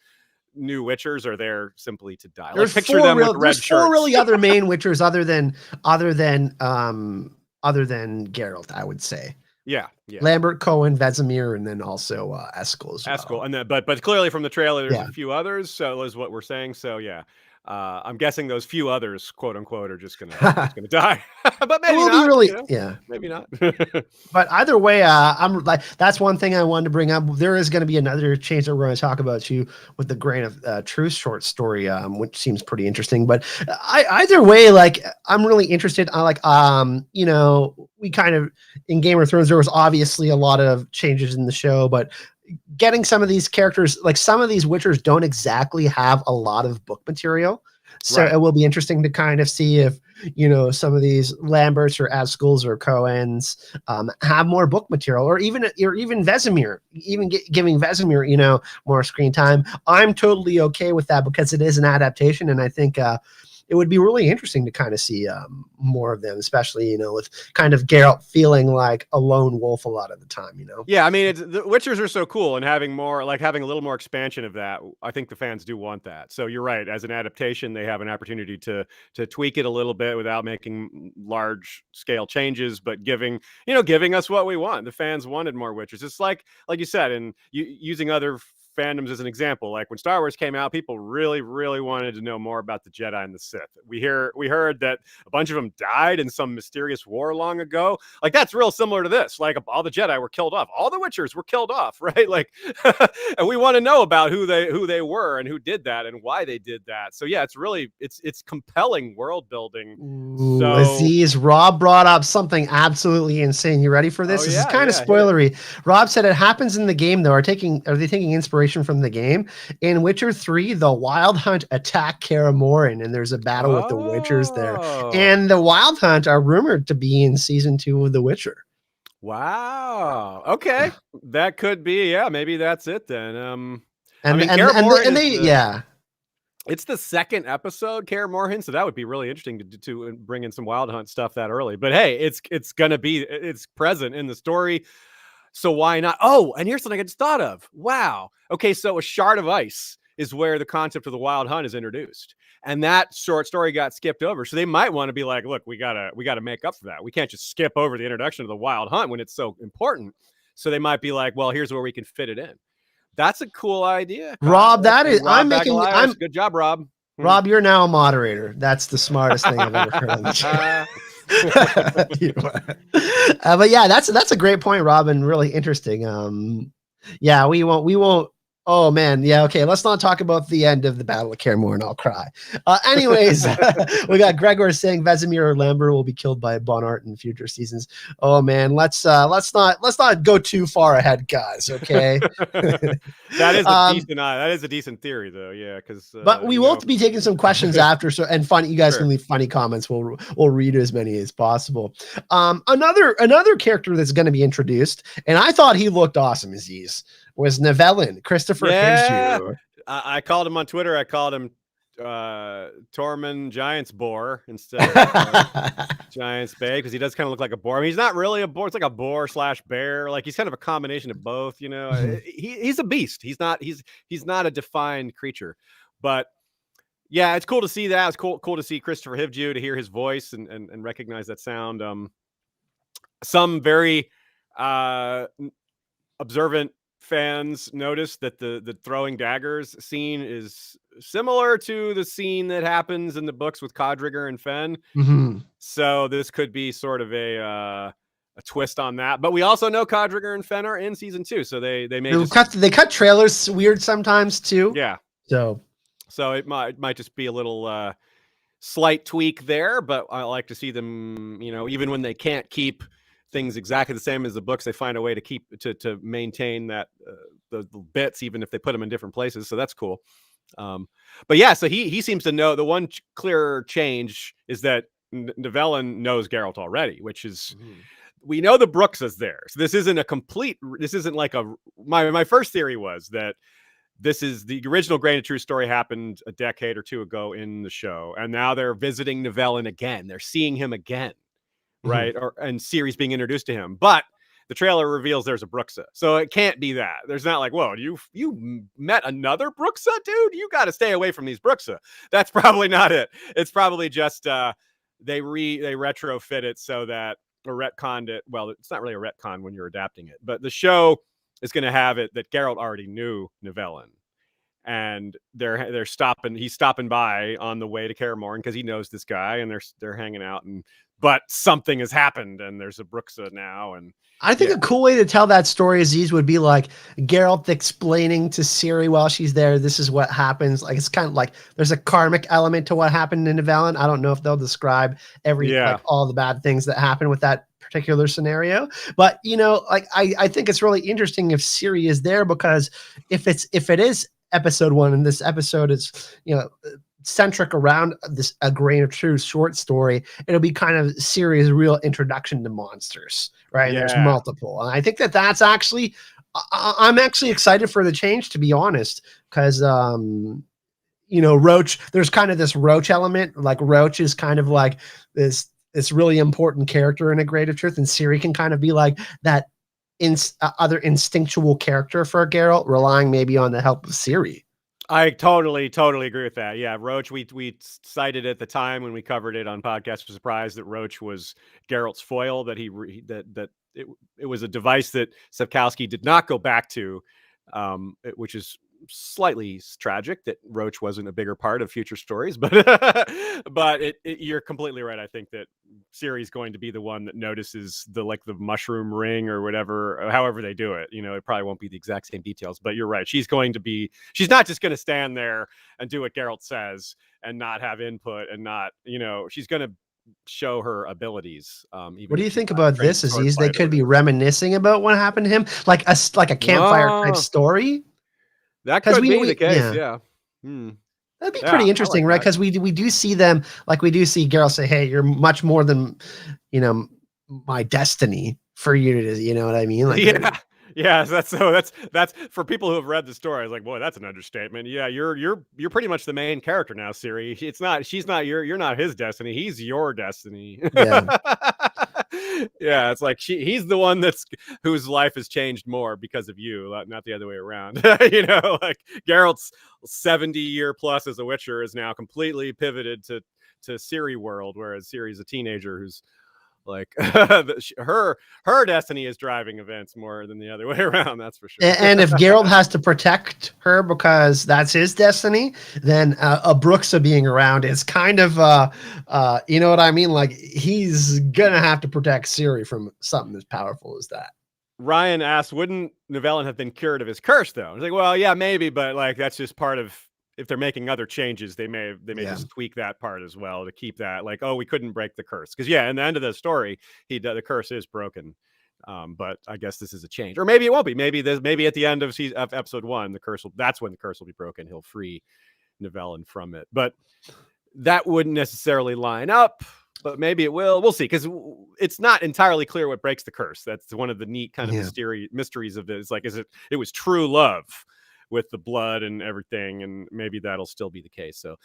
new Witchers are there simply to die. There's like, picture them with red shirts. Four really other main Witchers other than Geralt, I would say. Yeah. Lambert, Cohen, Vesemir, and then also Eskel as well. Eskel, and then but clearly from the trailer, there's a few others. So is what we're saying. So yeah, I'm guessing those few others, quote unquote, are just gonna die. But maybe not. Really, you know? Maybe not. But either way, I'm like, that's one thing I wanted to bring up. There is going to be another change that we're going to talk about too, with the Grain of Truth short story, which seems pretty interesting. But either way, like, I'm really interested. I like, you know, we kind of in Game of Thrones, there was obviously a lot of changes in the show, but getting some of these characters, like some of these Witchers don't exactly have a lot of book material. So it will be interesting to kind of see if, you know, some of these Lamberts or Askels or Cohens have more book material, or even Vesemir, giving Vesemir, you know, more screen time. I'm totally okay with that because it is an adaptation. And I think it would be really interesting to kind of see more of them, especially, you know, with kind of Geralt feeling like a lone wolf a lot of the time, you know? Yeah, I mean, the Witchers are so cool, and having more, like having a little more expansion of that, I think the fans do want that. So you're right. As an adaptation, they have an opportunity to tweak it a little bit without making large scale changes, but giving us what we want. The fans wanted more Witchers. It's like you said, and using other fandoms as an example. Like when Star Wars came out, people really, really wanted to know more about the Jedi and the Sith. We heard that a bunch of them died in some mysterious war long ago. Like that's real similar to this. Like all the Jedi were killed off, all the Witchers were killed off, right? Like, and we want to know about who they were and who did that and why they did that. So yeah, it's compelling world building. Ooh, So Aziz, Rob brought up something absolutely insane. You ready for this? This is kind of spoilery. Rob said it happens in the game though. Are they taking inspiration from the game? In Witcher 3, the Wild Hunt attack Kaer Morhen, and there's a battle with the Witchers there. And the Wild Hunt are rumored to be in season 2 of The Witcher. Wow. Okay. That could be, yeah, maybe that's it then. It's the second episode, Kaer Morhen, so that would be really interesting to bring in some Wild Hunt stuff that early. But hey, it's present in the story, so why not? Oh, and here's something I just thought of. Wow. Okay, so a shard of ice is where the concept of the Wild Hunt is introduced, and that short story got skipped over. So they might want to be like, look, we gotta make up for that. We can't just skip over the introduction of the Wild Hunt when it's so important. So they might be like, well, here's where we can fit it in. That's a cool idea, Kyle. Rob. I'm good job, Rob. Rob, you're now a moderator. That's the smartest thing I've ever heard on the show. But yeah, that's a great point, Rob, and really interesting. Yeah, we won't. Oh man, yeah, okay. Let's not talk about the end of the Battle of Kaer Morhen. I'll cry. Anyways, we got Gregor saying Vesemir or Lambert will be killed by Bonart in future seasons. Oh man, let's not go too far ahead, guys. Okay. That is a decent theory, though. Yeah, because but we will be taking some questions after. So and funny, you guys can leave funny comments. We'll read as many as possible. Another character that's going to be introduced, and I thought he looked awesome, Aziz, was Nivellen, Christopher Hivju. I called him on Twitter. I called him Tormund Giants Boar instead of Giants Bay, because he does kind of look like a boar. I mean, he's not really a boar. It's like a boar / bear. Like he's kind of a combination of both. You know, he's a beast. He's not a defined creature, but yeah, it's cool to see that. It's cool to see Christopher Hivju, to hear his voice and recognize that sound. Some very observant fans noticed that the throwing daggers scene is similar to the scene that happens in the books with Codrigger and Fen. So this could be sort of a twist on that. But we also know Codrigger and Fen are in season 2, so they cut trailers weird sometimes too. Yeah. So it might just be a little slight tweak there, but I like to see them, you know, even when they can't keep things exactly the same as the books, they find a way to keep to maintain that the bits, even if they put them in different places. So that's cool. But yeah, so he seems to know. The one clear change is that Nivellen knows Geralt already, which is we know the Brooks is there. So this isn't like my first theory was that this is the original Grain of Truth story happened a decade or two ago in the show, and now they're visiting Nivellen again. They're seeing him again. Right. And Ciri's being introduced to him, but the trailer reveals there's a Bruxa, so it can't be that. There's not like, whoa, you met another Bruxa, dude. You got to stay away from these Bruxa. That's probably not it. It's probably just they retrofit it so that, or retconned it. Well, it's not really a retcon when you're adapting it, but the show is going to have it that Geralt already knew Nivellen, and he's stopping by on the way to Kaer Morhen because he knows this guy, and they're hanging out, but something has happened and there's a Bruxa now. And I think a cool way to tell that story, Aziz, would be like Geralt explaining to Ciri while she's there, this is what happens. Like, it's kind of like there's a karmic element to what happened in Nivellen. I don't know if they'll describe all the bad things that happen with that particular scenario, but you know, like I think it's really interesting if Ciri is there, because if it is episode 1 and this episode is, you know, centric around a Grain of Truth short story, it'll be kind of Ciri's real introduction to monsters, right? Yeah. There's multiple, and I think that's actually I'm actually excited for the change, to be honest, because you know, Roach, there's kind of this Roach element. Like Roach is kind of like this really important character in a Grain of Truth, and Ciri can kind of be like that other instinctual character for Geralt, relying maybe on the help of Ciri. I totally agree with that. Yeah, Roach, we cited at the time when we covered it on Podcast for Surprise that Roach was Geralt's foil, that it was a device that Sapkowski did not go back to, which is slightly tragic that Roach wasn't a bigger part of future stories, but you're completely right. I think that Ciri's going to be the one that notices the mushroom ring or whatever, or however they do it. It probably won't be the exact same details, but you're right. She's not just going to stand there and do what Geralt says and not have input and not, she's going to show her abilities. What do you think about this, Aziz? They could be reminiscing about what happened to him, like a campfire type story. That could be the case, yeah. That'd be pretty interesting, right? Because we do see them, like we do see Geralt say, "Hey, you're much more than, my destiny for you to," you know what I mean? Like, yeah. That's for people who have read the story. I was like, boy, that's an understatement. Yeah, you're pretty much the main character now, Ciri. You're not his destiny. He's your destiny. Yeah. Yeah, it's like he's the one whose life has changed more because of you, not the other way around. Like Geralt's 70-year plus as a Witcher is now completely pivoted to Ciri world, whereas Ciri's a teenager who's like her destiny is driving events more than the other way around. That's for sure. And if Geralt has to protect her because that's his destiny, then Bruxa being around is kind of you know what I mean? Like he's gonna have to protect Ciri from something as powerful as that. Ryan asked, wouldn't Nivellen have been cured of his curse though? I was like, well, yeah, maybe, but like that's just part of, if they're making other changes, they may just tweak that part as well to keep that like, oh, we couldn't break the curse. Because in the end of the story, the curse is broken. But I guess this is a change, or maybe it won't be. Maybe at the end of episode 1, that's when the curse will be broken. He'll free Nivellen from it, but that wouldn't necessarily line up. But maybe it will. We'll see, because it's not entirely clear what breaks the curse. That's one of the neat kind of mysteries of this. Like, it was true love with the blood and everything, and maybe that'll still be the case. So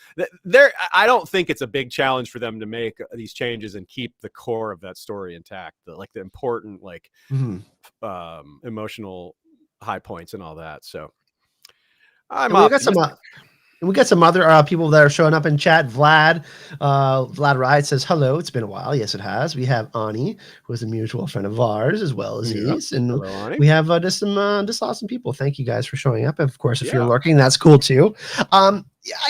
I don't think it's a big challenge for them to make these changes and keep the core of that story intact, the important emotional high points and all that. So we got some other people that are showing up in chat. Vlad Ride says, hello, it's been a while. Yes, it has. We have Ani, who is a mutual friend of ours, as well as Aziz. And hello, we have just awesome people. Thank you guys for showing up. Of course, if you're lurking, that's cool too. I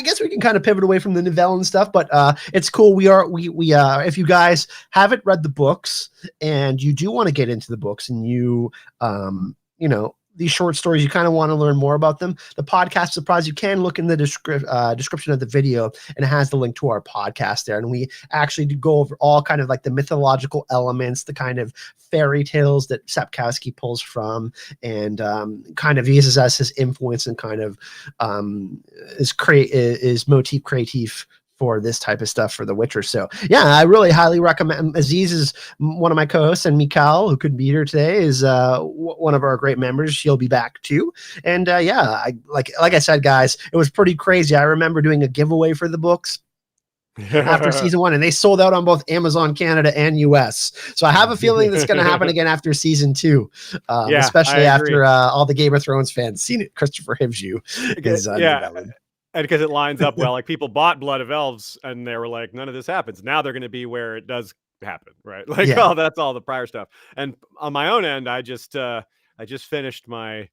guess we can kind of pivot away from the Nivellen stuff, but it's cool. We if you guys haven't read the books and you do want to get into the books and you these short stories, you kind of want to learn more about them, the podcast Surprise, you can look in the description of the video, and it has the link to our podcast there. And we actually do go over all kind of like the mythological elements, the kind of fairy tales that Sapkowski pulls from, and kind of uses as his influence and kind of is motif creative for this type of stuff for The Witcher. So yeah, I really highly recommend. Aziz is one of my co-hosts, and Mikal, who couldn't be here today, is one of our great members. She'll be back too. And like I said, guys, it was pretty crazy. I remember doing a giveaway for the books after season 1, and they sold out on both Amazon Canada and US. So I have a feeling that's going to happen again after season 2, especially after all the Game of Thrones fans seen it. Christopher Hivju is and because it lines up well. Like, people bought Blood of Elves and they were like, none of this happens. Now they're going to be where it does happen, right? Like, that's all the prior stuff. And on my own end, I just finished my,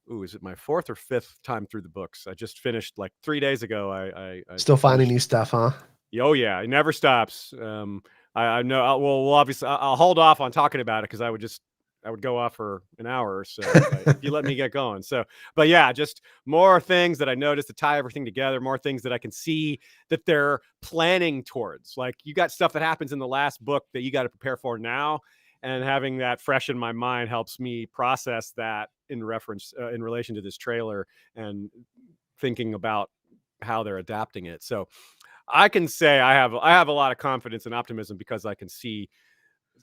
is it my 4th or 5th time through the books? I just finished like 3 days ago. I still finding new stuff, huh? Oh yeah, it never stops. I know. Well, obviously, I'll hold off on talking about it because I would go off for an hour or so if you let me get going. So, but yeah, just more things that I noticed to tie everything together, more things that I can see that they're planning towards. Like, you got stuff that happens in the last book that you got to prepare for now. And having that fresh in my mind helps me process that in relation to this trailer and thinking about how they're adapting it. So I can say I have a lot of confidence and optimism because I can see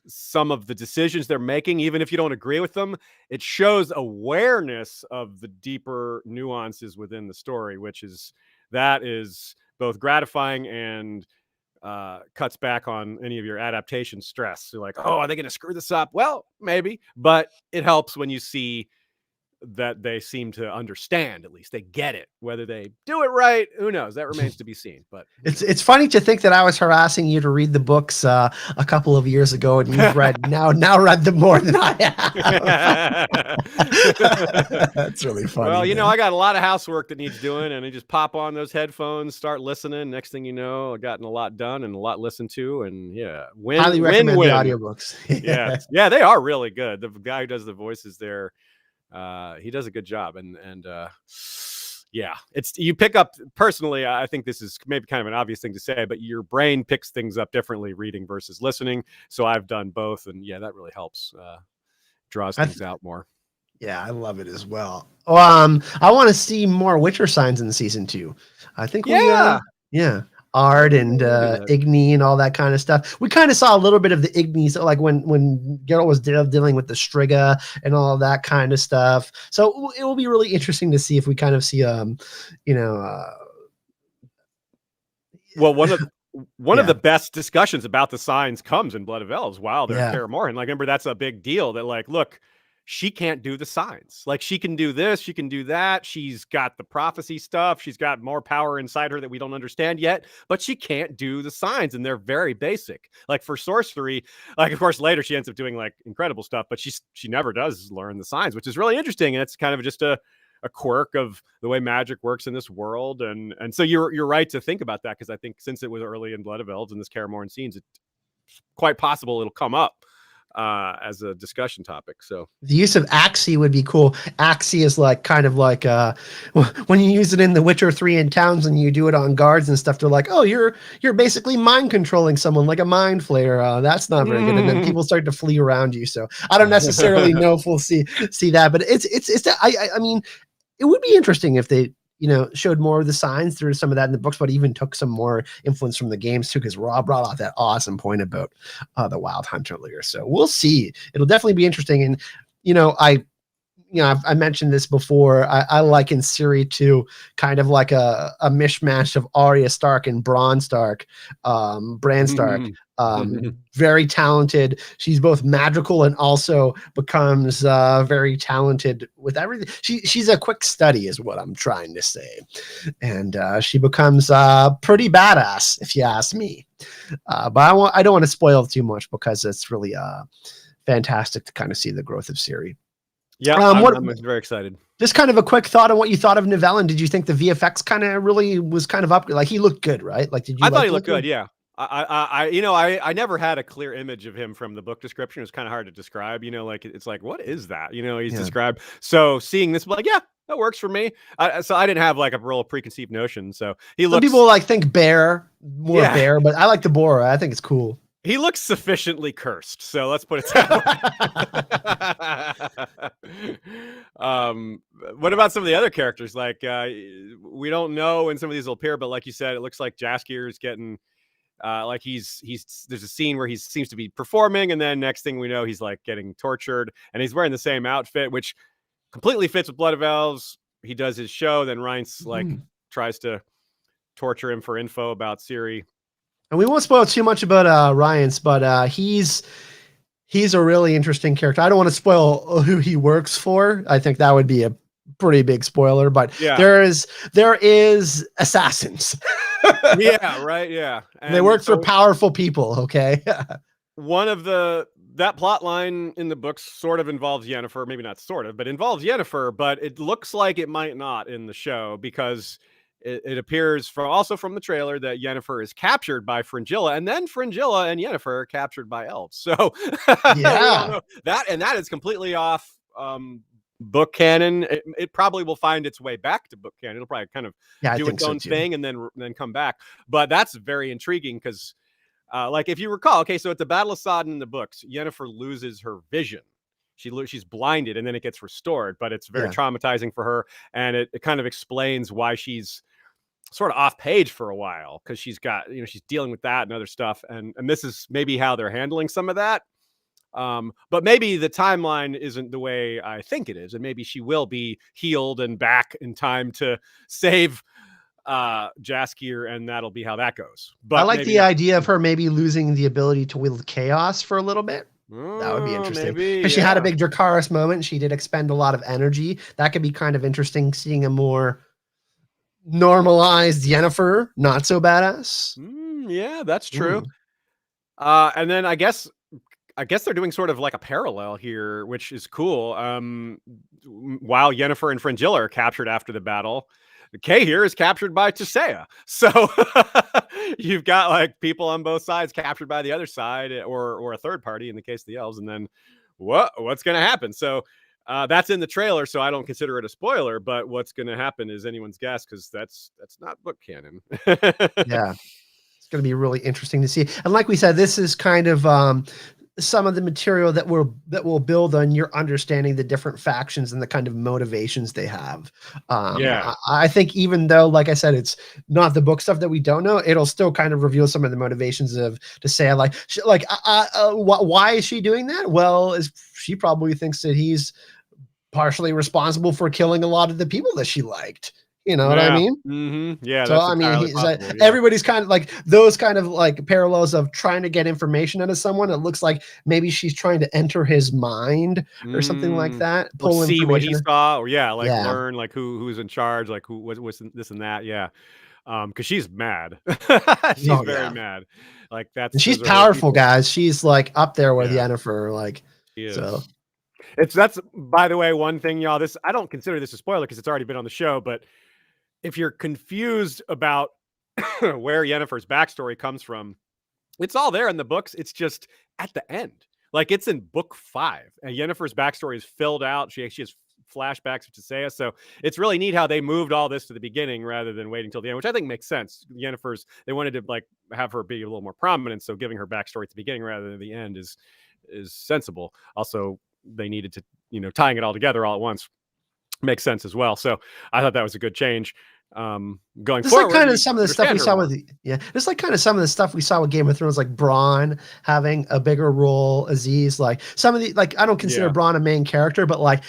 some of the decisions they're making, even if you don't agree with them. It shows awareness of the deeper nuances within the story, which is both gratifying and cuts back on any of your adaptation stress. So like, oh, are they going to screw this up? Well, maybe, but it helps when you see that they seem to understand. At least they get it. Whether they do it right, who knows? That remains to be seen. But it's funny to think that I was harassing you to read the books a couple of years ago, and you've now read them more than I have. That's really funny. Well, man. I got a lot of housework that needs doing, and I just pop on those headphones, start listening. Next thing you know, I've gotten a lot done and a lot listened to, and highly recommend the audiobooks. yeah, they are really good. The guy who does the voices there, he does a good job, and it's you pick up personally. I think this is maybe kind of an obvious thing to say, but your brain picks things up differently reading versus listening. So I've done both, and that really helps, draws things out more. Yeah, I love it as well. I want to see more Witcher signs in season 2. I think Ard and Igni and all that kind of stuff. We kind of saw a little bit of the Igni, so like when Geralt was dealing with the Striga and all of that kind of stuff. So it will be really interesting to see if we kind of see well, one of the best discussions about the signs comes in Blood of Elves while they're at Kaer Morhen. Like, remember, that's a big deal that, like, look, she can't do the signs. Like, she can do this, she can do that. She's got the prophecy stuff. She's got more power inside her that we don't understand yet, but she can't do the signs, and they're very basic. Like, for sorcery, like, of course, later she ends up doing like incredible stuff, but she never does learn the signs, which is really interesting. And it's kind of just a quirk of the way magic works in this world. And so you're right to think about that, because I think since it was early in Blood of Elves and this Kaer Morhen scenes, it's quite possible it'll come up as a discussion topic. So the use of Axii would be cool. Axii is like kind of like when you use it in The Witcher 3 in towns and you do it on guards and stuff, they're like, oh, you're basically mind controlling someone like a mind flayer. That's not very good. And then people start to flee around you. So I don't necessarily know if we'll see that, but I mean, it would be interesting if they showed more of the signs through some of that in the books, but even took some more influence from the games too, because Rob brought out that awesome point about the Wild Hunt earlier. So we'll see. It'll definitely be interesting. And I mentioned this before. I liken Ciri to kind of like a mishmash of Arya Stark and Bran Stark. Very talented. She's both magical and also becomes very talented with everything. She's a quick study is what I'm trying to say. And she becomes pretty badass, if you ask me. But I don't want to spoil too much, because it's really fantastic to kind of see the growth of Ciri. Yeah, I'm very excited. Just kind of a quick thought on what you thought of Nivellen. Did you think the VFX kind of really was kind of up? Like, he looked good, right? Like, did you? I thought he looked good. Yeah. I never had a clear image of him from the book description. It was kind of hard to describe, like, it's like, what is that? He's described. So seeing this, like, yeah, that works for me. So I didn't have like a real preconceived notion. So he looks. Some people like think bear, but I like the boar. I think it's cool. He looks sufficiently cursed, so let's put it that way. What about some of the other characters? Like, we don't know when some of these will appear, but like you said, it looks like Jaskier's getting, like he's there's a scene where he seems to be performing, and then next thing we know, he's like getting tortured, and he's wearing the same outfit, which completely fits with Blood of Elves. He does his show, then Reince tries to torture him for info about Ciri. And we won't spoil too much about Reince, but he's a really interesting character. I don't want to spoil who he works for. I think that would be a pretty big spoiler, but there is assassins. Yeah, right. Yeah. And they work for powerful people. Okay. One of that plot line in the books sort of involves Yennefer, maybe not sort of, but involves Yennefer, but it looks like it might not in the show, because it appears from the trailer that Yennefer is captured by Fringilla, and then Fringilla and Yennefer are captured by elves. So that is completely off book canon. It probably will find its way back to book canon. It'll probably kind of do its own thing and then come back. But that's very intriguing, because like, if you recall, okay, so at the Battle of Sodden in the books, Yennefer loses her vision. She's blinded, and then it gets restored, but it's very traumatizing for her, and it kind of explains why she's sort of off page for a while, because she's got, she's dealing with that and other stuff, and this is maybe how they're handling some of that. But maybe the timeline isn't the way I think it is, and maybe she will be healed and back in time to save Jaskier, and that'll be how that goes. But I like the idea of her maybe losing the ability to wield chaos for a little bit. That would be interesting. Maybe, Because she had a big Dracarys moment. She did expend a lot of energy. That could be kind of interesting, seeing a more normalized Yennefer, not so badass. Yeah, that's true. And then I guess they're doing sort of like a parallel here, which is cool. While Yennefer and Fringilla are captured after the battle, Kay here is captured by Tissaia. So you've got like people on both sides captured by the other side, or a third party in the case of the elves. And then what's going to happen? So that's in the trailer, so I don't consider it a spoiler. But what's going to happen is anyone's guess, because that's not book canon. Yeah, it's going to be really interesting to see. And like we said, this is kind of some of the material that will build on your understanding the different factions and the kind of motivations they have. I think even though, like I said, it's not the book stuff that we don't know, it'll still kind of reveal some of the motivations of Tissaia. Why is she doing that? Well, she probably thinks that he's partially responsible for killing a lot of the people that she liked. You know what I mean? Mm-hmm. Yeah. So I mean, everybody's kind of like those kind of like parallels of trying to get information out of someone. It looks like maybe she's trying to enter his mind or something like that. Pull see what he saw, or learn like who's in charge, like what's this and that. Yeah. Because she's mad. She's very mad. Like and she's powerful, guys. She's like up there with Yennefer. Like she is. So that's, by the way, one thing, y'all. This, I don't consider this a spoiler because it's already been on the show, but if you're confused about where Yennefer's backstory comes from, it's all there in the books. It's just at the end. Like, it's in book 5. And Yennefer's backstory is filled out. She has flashbacks to Tissaia. So it's really neat how they moved all this to the beginning rather than waiting till the end, which I think makes sense. Yennefer's, they wanted to like have her be a little more prominent. So giving her backstory at the beginning rather than the end is sensible. Also, they needed to, tying it all together all at once makes sense as well. So I thought that was a good change. Going just forward, like kind of some of the stuff we saw with just like kind of some of the stuff we saw with Game of Thrones, like Bronn having a bigger role, Aziz, like some of the, like, I don't consider Bronn a main character, but like,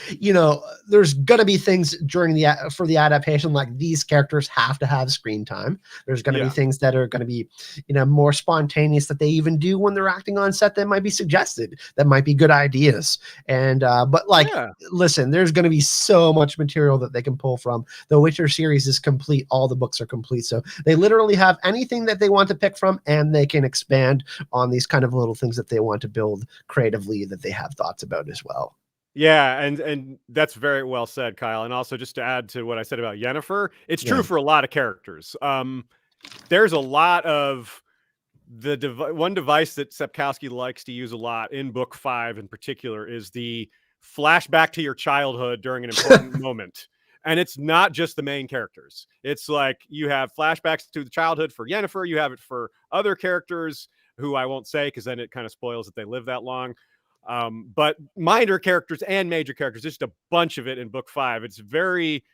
there's gonna be things during for the adaptation, like these characters have to have screen time. There's gonna be things that are gonna be more spontaneous that they even do when they're acting on set that might be suggested, that might be good ideas. And but like listen, there's gonna be so much material that they can pull from. The Witcher series is complete. All the books are complete, so they literally have anything that they want to pick from, and they can expand on these kind of little things that they want to build creatively that they have thoughts about as well. Yeah, and that's very well said, Kyle. And also, just to add to what I said about Yennefer, it's true for a lot of characters. There's a lot of one device that Sapkowski likes to use a lot in book 5 in particular is the flashback to your childhood during an important moment. And it's not just the main characters. It's like you have flashbacks to the childhood for Yennefer. You have it for other characters who I won't say because then it kind of spoils that they live that long. But minor characters and major characters, just a bunch of it in book 5. It's very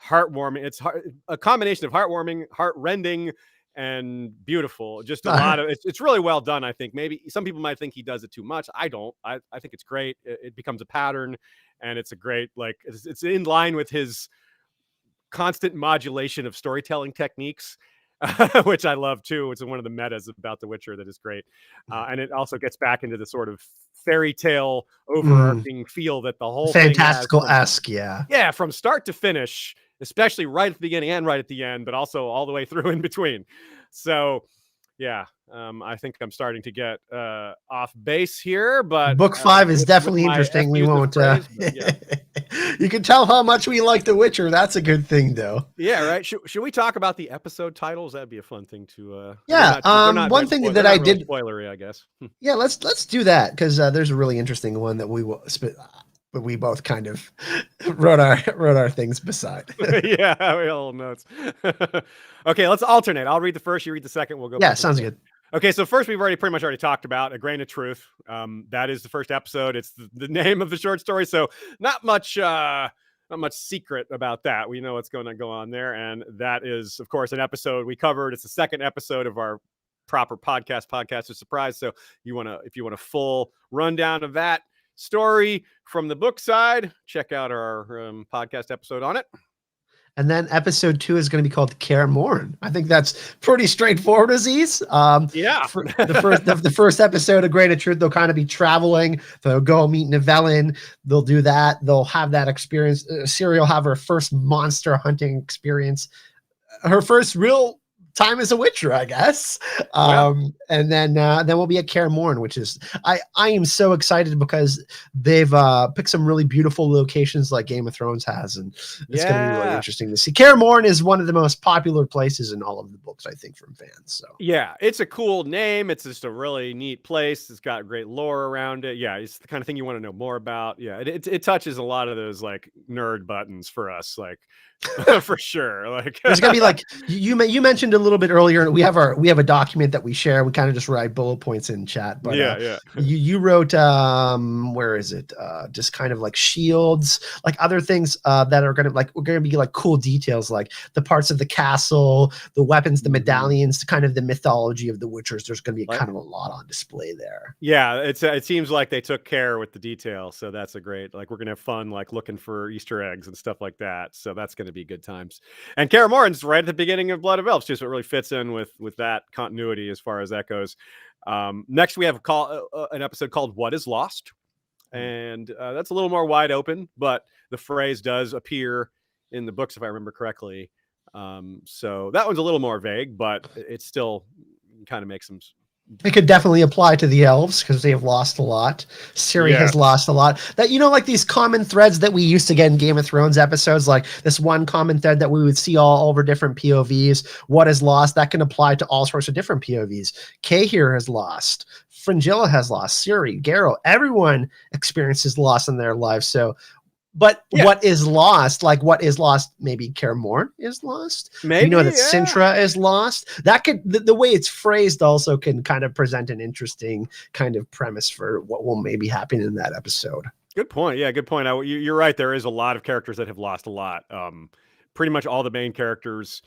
heartwarming. It's a combination of heartwarming, heartrending, and beautiful. Just a lot of it's really well done. I think maybe some people might think he does it too much. I don't. I think it's great. It becomes a pattern, and it's a great, like, it's in line with his constant modulation of storytelling techniques, which I love too. It's one of the metas about The Witcher that is great. And it also gets back into the sort of fairy tale overarching feel that the whole fantastical-esque, from start to finish, especially right at the beginning and right at the end, but also all the way through in between. So I think I'm starting to get off base here, but book 5 is definitely interesting. We won't you can tell how much we like The Witcher. That's a good thing, though. Yeah, right. Should we talk about the episode titles? That'd be a fun thing to one thing that I did spoilery, I guess. Yeah, let's do that, because there's a really interesting one that we will but we both kind of wrote our things beside. Yeah, we all notes. Okay, let's alternate. I'll read the first, you read the second. We'll go. Yeah, sounds good. Okay, so first, we've pretty much already talked about A Grain of Truth. That is the first episode. It's the name of the short story, so not much secret about that. We know what's going to go on there, and that is, of course, an episode we covered. It's the second episode of our proper podcast of surprise. So if you want a full rundown of that story from the book side, check out our podcast episode on it. And then episode 2 is going to be called Kaer Morhen. I think that's pretty straightforward, Aziz. Yeah. For the first episode of Great of Truth, they'll kind of be traveling. They'll go meet Nivellen. They'll do that. They'll have that experience. Ciri will have her first monster hunting experience. Her first real time as a witcher, I guess. And then we'll be at Kaer Morhen, which is I am so excited because they've picked some really beautiful locations like Game of Thrones has, and it's going to be really interesting to see. Kaer Morhen is one of the most popular places in all of the books, I think, from fans. So yeah, it's a cool name. It's just a really neat place. It's got great lore around it. Yeah, it's the kind of thing you want to know more about. Yeah, it touches a lot of those like nerd buttons for us, like for sure. Like there's gonna be like you mentioned a little bit earlier. We have a document that we share. We kind of just write bullet points in chat. But you wrote where is it? Just kind of like shields, like other things that are gonna be like cool details, like the parts of the castle, the weapons, the medallions, kind of the mythology of the Witchers. There's gonna be kind of a lot on display there. Yeah, it seems like they took care with the detail, so that's a great. Like we're gonna have fun, like looking for Easter eggs and stuff like that. So that's gonna be good times. And Kaer Morhen's right at the beginning of Blood of Elves too, so it really fits in with that continuity as far as that goes. Next we have an episode called What is Lost, and that's a little more wide open, but the phrase does appear in the books if I remember correctly. So that one's a little more vague, but it still kind of makes some. It could definitely apply to the elves because they have lost a lot. Ciri has lost a lot. That, like these common threads that we used to get in Game of Thrones episodes, like this one common thread that we would see all over different POVs. What is lost? That can apply to all sorts of different POVs. Kaer has lost. Fringilla has lost. Ciri, Garrow, everyone experiences loss in their lives. So, but what is lost? Like what is lost? Maybe Kaer Morhen is lost. Maybe that Cintra is lost. That could the way it's phrased also can kind of present an interesting kind of premise for what will maybe happen in that episode. Good point. Yeah, good point. You're right. There is a lot of characters that have lost a lot. Pretty much all the main characters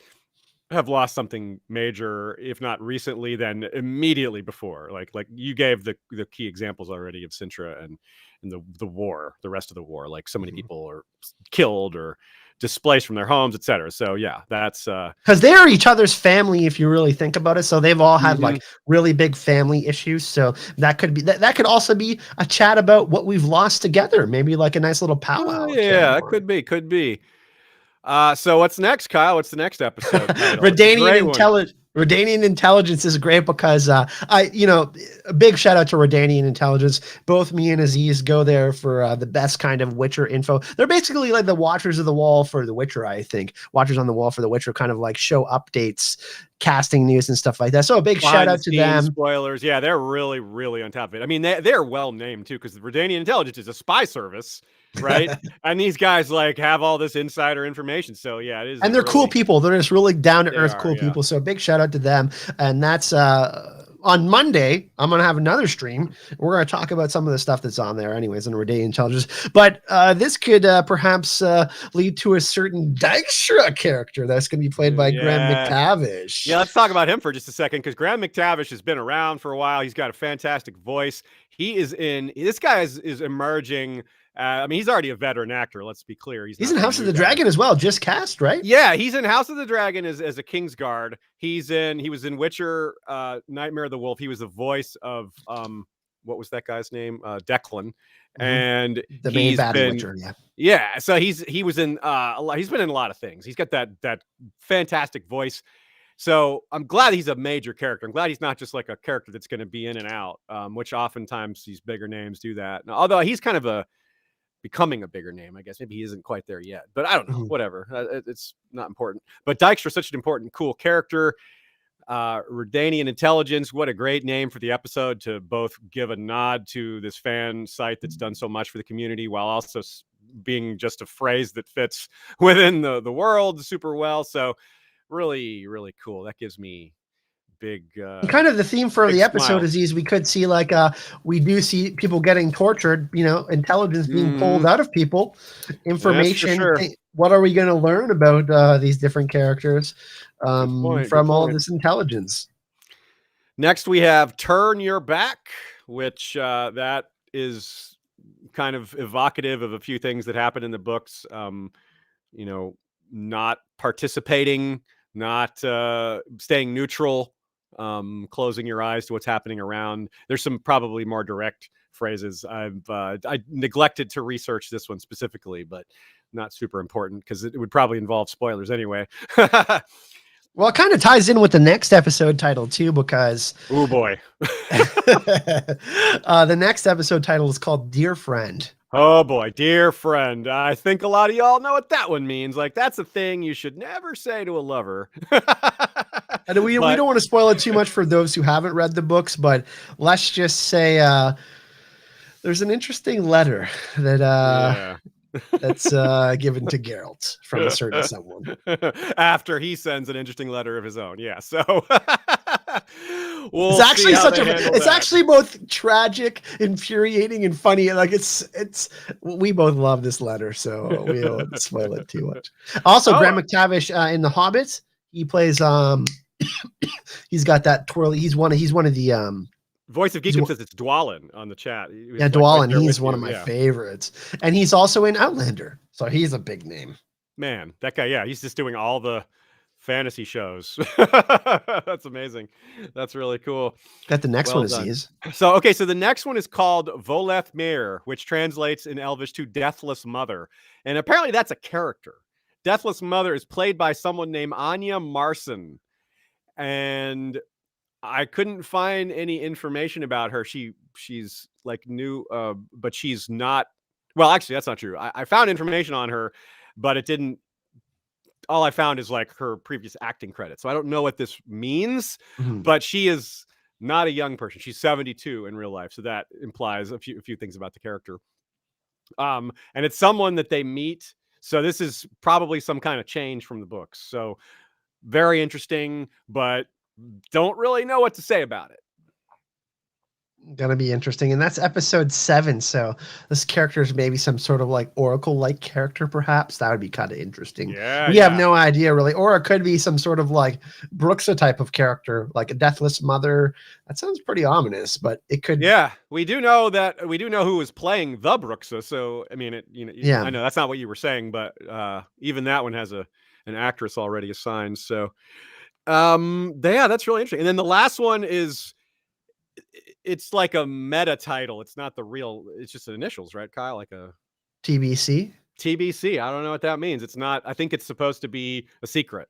have lost something major, if not recently, then immediately before. Like you gave the key examples already of Cintra and the war, the rest of the war. Like so many people are killed or displaced from their homes, etc. So yeah, that's because they are each other's family if you really think about it. So they've all had like really big family issues. So that could be that could also be a chat about what we've lost together. Maybe like a nice little powwow. Yeah, it could be. So what's next, Kyle? What's the next episode? Redanian Intelligence is great because a big shout out to Redanian Intelligence. Both me and Aziz go there for the best kind of Witcher info. They're basically like the Watchers of the Wall for the Witcher, I think. Watchers on the Wall for the Witcher, kind of like show updates, casting news and stuff like that. So a big shout out to them. Spoilers. Yeah, they're really, really on top of it. I mean, they're well named too, because the Redanian Intelligence is a spy service. Right. And these guys like have all this insider information. So yeah, it is. And they're really cool people. They're just really down to earth, cool people. So big shout out to them. And that's on Monday. I'm going to have another stream. We're going to talk about some of the stuff that's on there anyways in Redanian Intelligence. But this could perhaps lead to a certain Dijkstra character that's going to be played by Graham Mctavish. Yeah, let's talk about him for just a second, because Graham Mctavish has been around for a while. He's got a fantastic voice. This guy is emerging. I mean, he's already a veteran actor. Let's be clear. He's in House of the Dragon as well, just cast, right? Yeah, he's in House of the Dragon as a Kingsguard. He was in Witcher, Nightmare of the Wolf. He was the voice of what was that guy's name? Declan. And the main bad Witcher. Yeah. So he's been in a lot of things. He's got that fantastic voice. So I'm glad he's a major character. I'm glad he's not just like a character that's going to be in and out, which oftentimes these bigger names do that. Now, although he's kind of becoming a bigger name, I guess. Maybe he isn't quite there yet, but I don't know. Whatever. It's not important. But Dijkstra is such an important, cool character. Redanian Intelligence, what a great name for the episode, to both give a nod to this fan site that's done so much for the community while also being just a phrase that fits within the world super well. So really, really cool. That gives me big kind of the theme for the episode is we could see like we do see people getting tortured, intelligence being pulled out of people, information. What are we going to learn about these different characters from all this intelligence? Next we have Turn Your Back, which that is kind of evocative of a few things that happen in the books. not participating, not staying neutral, closing your eyes to what's happening around. There's some probably more direct phrases. I neglected to research this one specifically, but not super important because it would probably involve spoilers anyway. Well, it kind of ties in with the next episode title too, because oh boy, the next episode title is called "Dear Friend." Oh boy, dear friend. I think a lot of y'all know what that one means. Like, that's a thing you should never say to a lover. And we don't want to spoil it too much for those who haven't read the books, but let's just say there's an interesting letter that that's given to Geralt from a certain someone. After he sends an interesting letter of his own. Yeah. So it's actually it's actually both tragic, infuriating, and funny. Like we both love this letter, so we don't spoil it too much. Also, Graham Mctavish in The Hobbit, he plays he's got that twirly. He's one of the Voice of Geekdom says it's Dwalin on the chat. Yeah, Dwalin. Like he's one of my favorites. And he's also in Outlander. So he's a big name. Man, that guy, yeah, he's just doing all the fantasy shows. That's amazing. That's really cool. Got the next one, Aziz. So the next one is called Vesemir, which translates in Elvish to Deathless Mother. And apparently that's a character. Deathless Mother is played by someone named Anya Marson. And I couldn't find any information about her. She's like new, but she's not. Well, actually, that's not true. I found information on her, but it didn't. All I found is like her previous acting credits. So I don't know what this means, but she is not a young person. She's 72 in real life, so that implies a few things about the character. And it's someone that they meet. So this is probably some kind of change from the books. So very interesting, but don't really know what to say about it. Gonna be interesting. And that's episode 7. So this character is maybe some sort of like Oracle-like character, perhaps. That would be kind of interesting. Yeah, we have no idea really. Or it could be some sort of like Bruxa type of character, like a Deathless Mother. That sounds pretty ominous, but it could. Yeah, we do know who is playing the Bruxa. So I mean, I know that's not what you were saying, but even that one has an actress already assigned. So that's really interesting. And then the last one is, it's like a meta title. It's not the real, it's just initials, right, Kyle? Like a TBC. I don't know what that means. It's not, I think it's supposed to be a secret.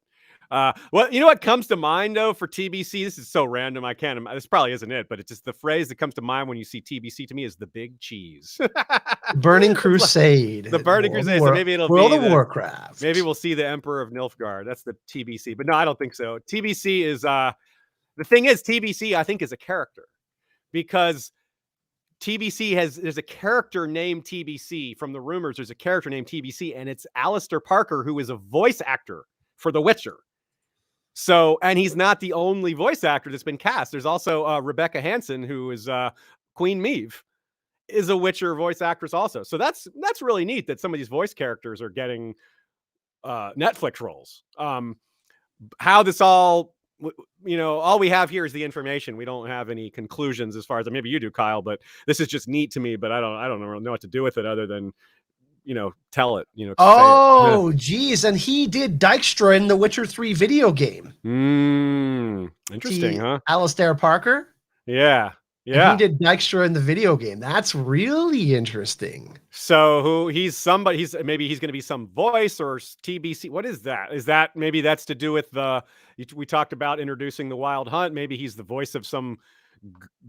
Well, you know what comes to mind though for TBC? This is so random. This probably isn't it, but it's just the phrase that comes to mind when you see TBC to me is the big cheese. Burning Crusade. The Burning Crusade. So maybe it'll World be of Warcraft. Maybe we'll see the Emperor of Nilfgaard. That's the TBC. But no, I don't think so. TBC is the thing is TBC I think is a character, because there's a character named TBC from the rumors. There's a character named TBC, and it's Alistair Parker, who is a voice actor for The Witcher. So, and he's not the only voice actor that's been cast. There's also Rebecca Hansen, who is Queen Maeve, is a Witcher voice actress also. So that's really neat that some of these voice characters are getting Netflix roles. How this all, all we have here is the information. We don't have any conclusions as far as, maybe you do, Kyle, but this is just neat to me, but I don't know what to do with it other than tell it, Oh, geez. And he did Dykstra in the Witcher 3 video game. Interesting, huh? Alistair Parker. Yeah. And he did Dykstra in the video game. That's really interesting. So maybe he's going to be some voice or TBC. What is that? Is that, maybe that's to do with we talked about introducing the Wild Hunt. Maybe he's the voice of some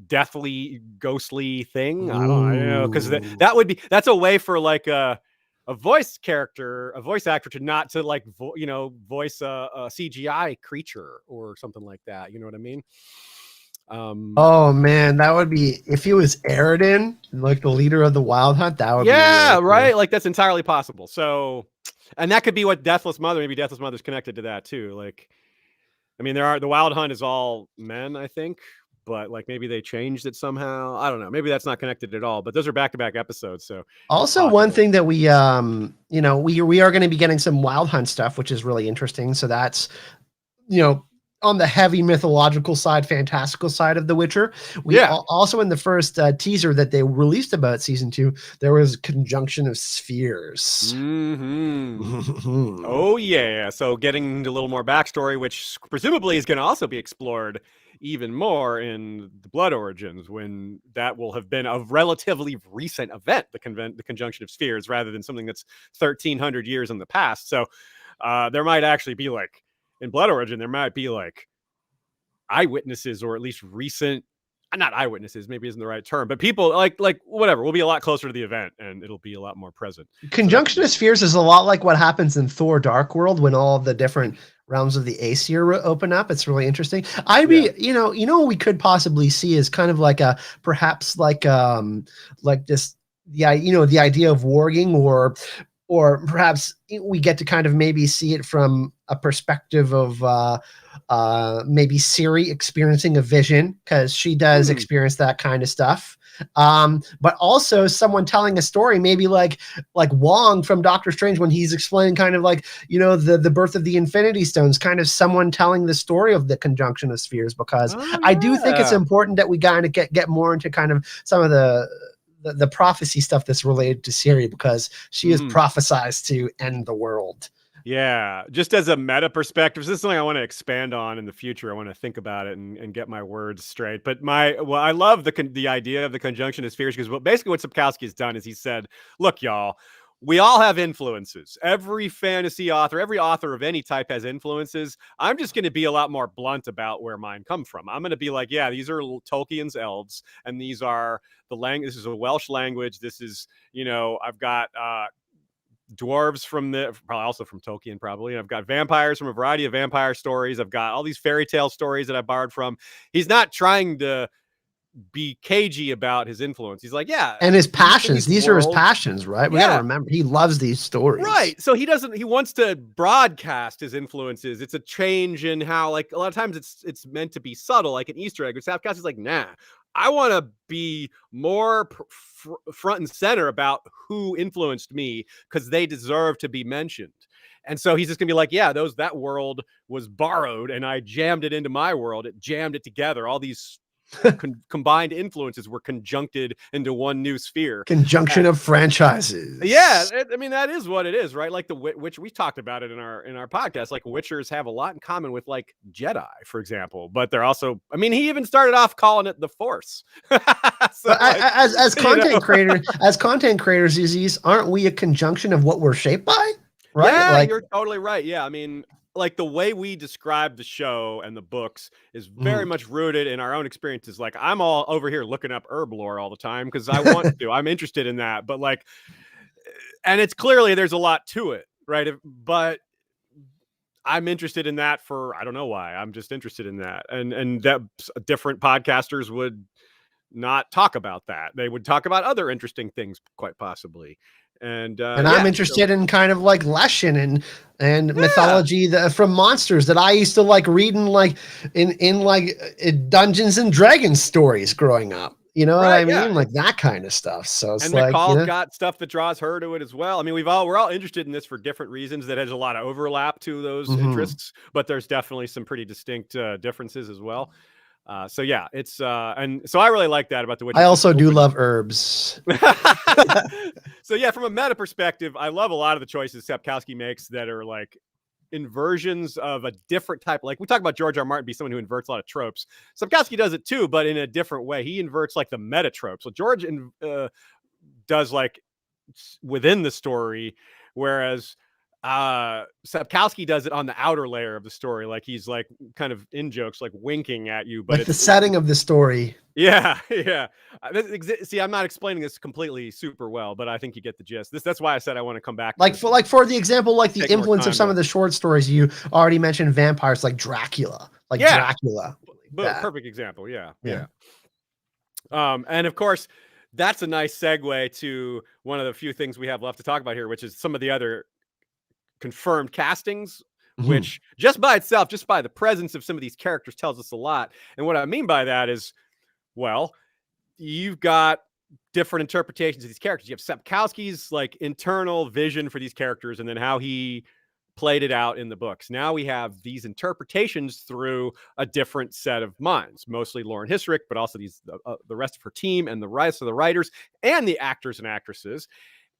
deathly, ghostly thing. I don't know, because that's a way for like a voice actor to not to like voice a CGI creature or something like that. You know what I mean? Oh man, that would be, if he was Aridin, like the leader of the Wild Hunt. That would be really right. Cool. Like that's entirely possible. So, and that could be what Deathless Mother. Maybe Deathless Mother's connected to that too. Like, I mean, the Wild Hunt is all men, I think. But like maybe they changed it somehow. I don't know. Maybe that's not connected at all. But those are back-to-back episodes. So also one thing that we we are going to be getting some Wild Hunt stuff, which is really interesting. So that's on the heavy mythological side, fantastical side of The Witcher. We also in the first teaser that they released about season 2, there was conjunction of spheres. Oh yeah, so getting a little more backstory, which presumably is going to also be explored even more in the Blood Origins, when that will have been a relatively recent event, the conjunction of spheres, rather than something that's 1,300 years in the past. So there might actually be like in Blood Origin, there might be like eyewitnesses, or at least recent, not eyewitnesses, maybe isn't the right term, but people like whatever, we'll be a lot closer to the event and it'll be a lot more present. Conjunction of spheres is a lot like what happens in Thor Dark World when all the different realms of the Aesir open up. It's really interesting. You know, we could possibly see is kind of like a, perhaps like this, the idea of warging, or perhaps we get to kind of maybe see it from a perspective of maybe Ciri experiencing a vision, because she does experience that kind of stuff. But also someone telling a story, maybe like Wong from Doctor Strange, when he's explaining kind of like, the birth of the Infinity Stones, kind of someone telling the story of the conjunction of spheres, because I do think it's important that we kind of get more into kind of some of the prophecy stuff that's related to Ciri, because she is prophesized to end the world. Yeah, just as a meta perspective, this is something I want to expand on in the future. I want to think about it and get my words straight. But I love the idea of the conjunction of spheres, because basically what Sapkowski has done is he said, look, y'all, we all have influences. Every fantasy author, every author of any type has influences. I'm just going to be a lot more blunt about where mine come from. I'm going to be like, yeah, these are Tolkien's elves, and these are the language. This is a Welsh language. This is, I've got dwarves probably also from Tolkien, probably. And I've got vampires from a variety of vampire stories. I've got all these fairy tale stories that I borrowed from. He's not trying to be cagey about his influence. He's like, yeah. And his passions. These are his passions, right? We got to remember, he loves these stories. Right. So he wants to broadcast his influences. It's a change in how, like, a lot of times it's meant to be subtle, like an Easter egg. But Sapkowski's like, nah, I want to be more front and center about who influenced me, because they deserve to be mentioned. And so he's just gonna be like, yeah, that world was borrowed and I jammed it into my world. It jammed it together. All these combined influences were conjuncted into one new sphere. Conjunction of franchises. Yeah, I mean, that is what it is, right? Like the Witch, we talked about it in our podcast. Like, Witchers have a lot in common with like Jedi, for example, but they're also, I mean, he even started off calling it the Force. So as content creators, Aziz, aren't we a conjunction of what we're shaped by? Right? Yeah, you're totally right. Yeah, I mean, like the way we describe the show and the books is very much rooted in our own experiences. Like, I'm all over here looking up herb lore all the time because I want to. I'm interested in that. But like, and it's clearly there's a lot to it, right? But I'm interested in that for, I don't know why. I'm just interested in that. And that different podcasters would not talk about that. They would talk about other interesting things, quite possibly. And I'm interested in kind of like Leshen and mythology from monsters that I used to like reading, like in Dungeons and Dragons stories growing up. You know what I mean? Like that kind of stuff. So it's like, McCall's got stuff that draws her to it as well. I mean, we're all interested in this for different reasons. That has a lot of overlap to those interests, but there's definitely some pretty distinct differences as well. So yeah, it's and so I really like that about the Witcher. I also do love herbs. So yeah, from a meta perspective, I love a lot of the choices Sapkowski makes that are like inversions of a different type. Like we talk about George R. Martin be someone who inverts a lot of tropes. Sapkowski does it too, but in a different way. He inverts like the meta trope. So George does like within the story, whereas Sapkowski does it on the outer layer of the story. Like he's like kind of in jokes, like winking at you, but like the setting of the story. Yeah. See, I'm not explaining this completely super well, but I think you get the gist. That's why I said I want to come back. For the example, like the influence of some of the short stories you already mentioned, vampires like Dracula, Dracula. Perfect example. Yeah. And of course, that's a nice segue to one of the few things we have left to talk about here, which is some of the other confirmed castings, which just by itself, just by the presence of some of these characters tells us a lot. And what I mean by that is, well, you've got different interpretations of these characters. You have Sapkowski's like internal vision for these characters, and then how he played it out in the books. Now we have these interpretations through a different set of minds, mostly Lauren Hissrich, but also the rest of her team and the rest of the writers and the actors and actresses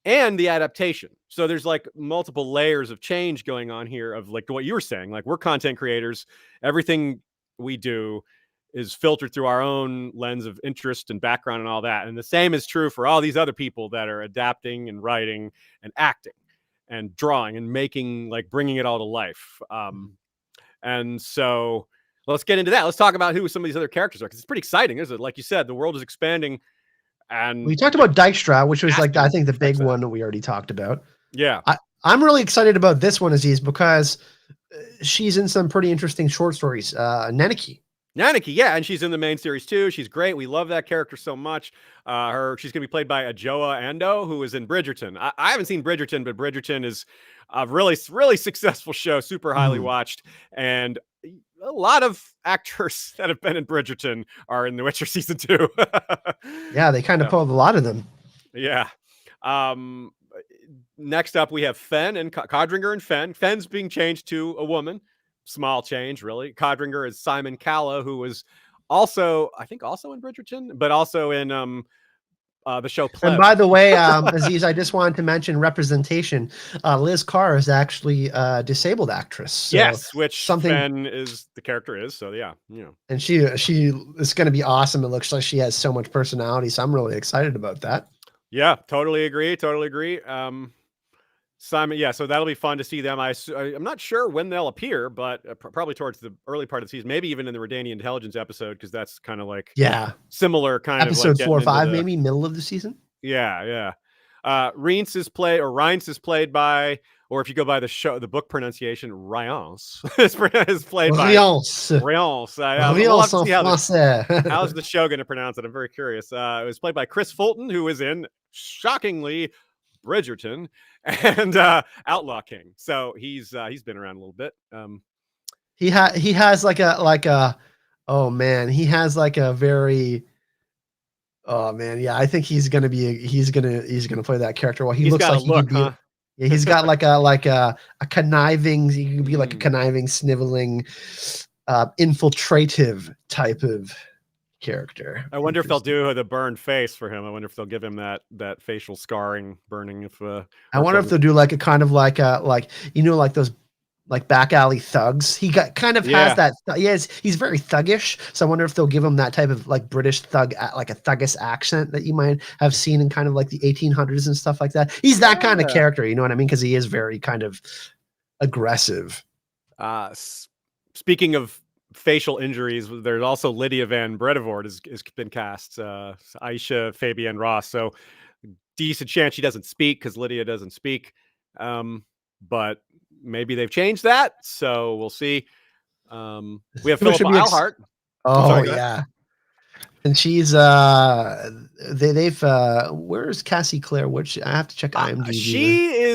and the adaptation. So there's like multiple layers of change going on here of like what you were saying, like we're content creators. Everything we do is filtered through our own lens of interest and background and all that. And the same is true for all these other people that are adapting and writing and acting and drawing and making, like bringing it all to life. And so let's get into that. Let's talk about who some of these other characters are, because it's pretty exciting, isn't it? Like you said, the world is expanding. And we talked about Dijkstra, which was like, I think the big one that we already talked about. Yeah. I'm really excited about this one, Aziz, because she's in some pretty interesting short stories. Nenneke, yeah, and she's in the main series too. She's great. We love that character so much. She's going to be played by Adjoa Ando, who is in Bridgerton. I haven't seen Bridgerton, but Bridgerton is a really, really successful show, super highly watched, and a lot of actors that have been in Bridgerton are in The Witcher season 2. Yeah, they kind of pulled a lot of them. Yeah. Next up, we have Fen and Codringer and Fen. Fen's being changed to a woman. Small change, really. Codringer is Simon Calla, who was also, I think, also in Bridgerton, but also in the show Pleb. And by the way, Aziz, I just wanted to mention representation. Liz Carr is actually a disabled actress. So yes, which Fen is the character is. So yeah, and she is going to be awesome. It looks like she has so much personality. So I'm really excited about that. Yeah, totally agree. Simon, yeah, so that'll be fun to see them. I'm not sure when they'll appear, but probably towards the early part of the season, maybe even in the Redania Intelligence episode, because that's kind of like similar kind episode of like 4 or 5, maybe middle of the season. Yeah. Reince is played by, or if you go by the book pronunciation, Rience is played by Rience. We'll have to see how's the show going to pronounce it. I'm very curious. It was played by Chris Fulton, who is in, shockingly, Bridgerton and Outlaw King. So he's been around a little bit. He has like a oh man, he has like a very I think he's gonna play that character well. He looks like he could be, yeah, he's got like a conniving, he could be like a conniving, sniveling, infiltrative type of character. I wonder if they'll do the burned face for him. I wonder if they'll give him that facial scarring burning. I wonder if they'll do like a kind of like like those like back alley thugs. He has that. He's very thuggish. So I wonder if they'll give him that type of like British thug, like a thuggish accent that you might have seen in kind of like the 1800s and stuff like that. He's that kind of character, you know what I mean? Because he is very kind of aggressive. Speaking of facial injuries, there's also Lydia Van Bredivord has been cast, Aisha Fabienne Ross. So decent chance she doesn't speak because Lydia doesn't speak. But maybe they've changed that. So we'll see. We have Philippa Eilhart. Yeah. And she's they've where's Cassie Clare? Which I have to check IMDb. She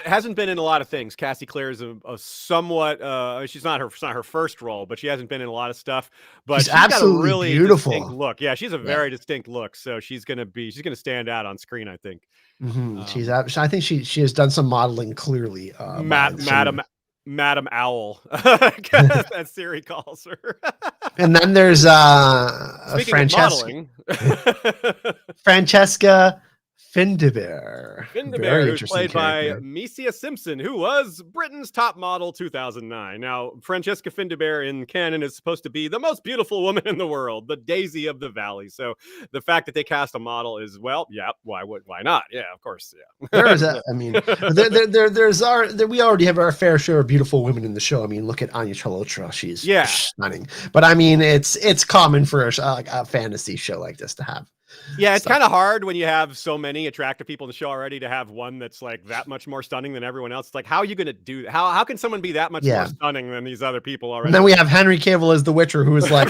hasn't been in a lot of things. Cassie Clare is a somewhat she's not her first role, but she hasn't been in a lot of stuff. But she's absolutely got a really beautiful distinct look. Yeah, she's a very distinct look. So she's gonna stand out on screen, I think. I think she has done some modeling clearly. Madam Owl, as Ciri calls her. And then there's Francesca Findibert, who's played by Mesia Simpson, who was Britain's top model 2009. Now, Francesca Findibert in canon is supposed to be the most beautiful woman in the world, the Daisy of the Valley. So the fact that they cast a model is, why not? Yeah, of course. Yeah. We already have our fair share of beautiful women in the show. I mean, look at Anya Chalotra. She's stunning. But I mean, it's common for a fantasy show like this to have. Yeah, it's kind of hard when you have so many attractive people in the show already to have one that's like that much more stunning than everyone else. It's like, how are you going to do that? How can someone be that much more stunning than these other people already? And then we have Henry Cavill as the Witcher, who is like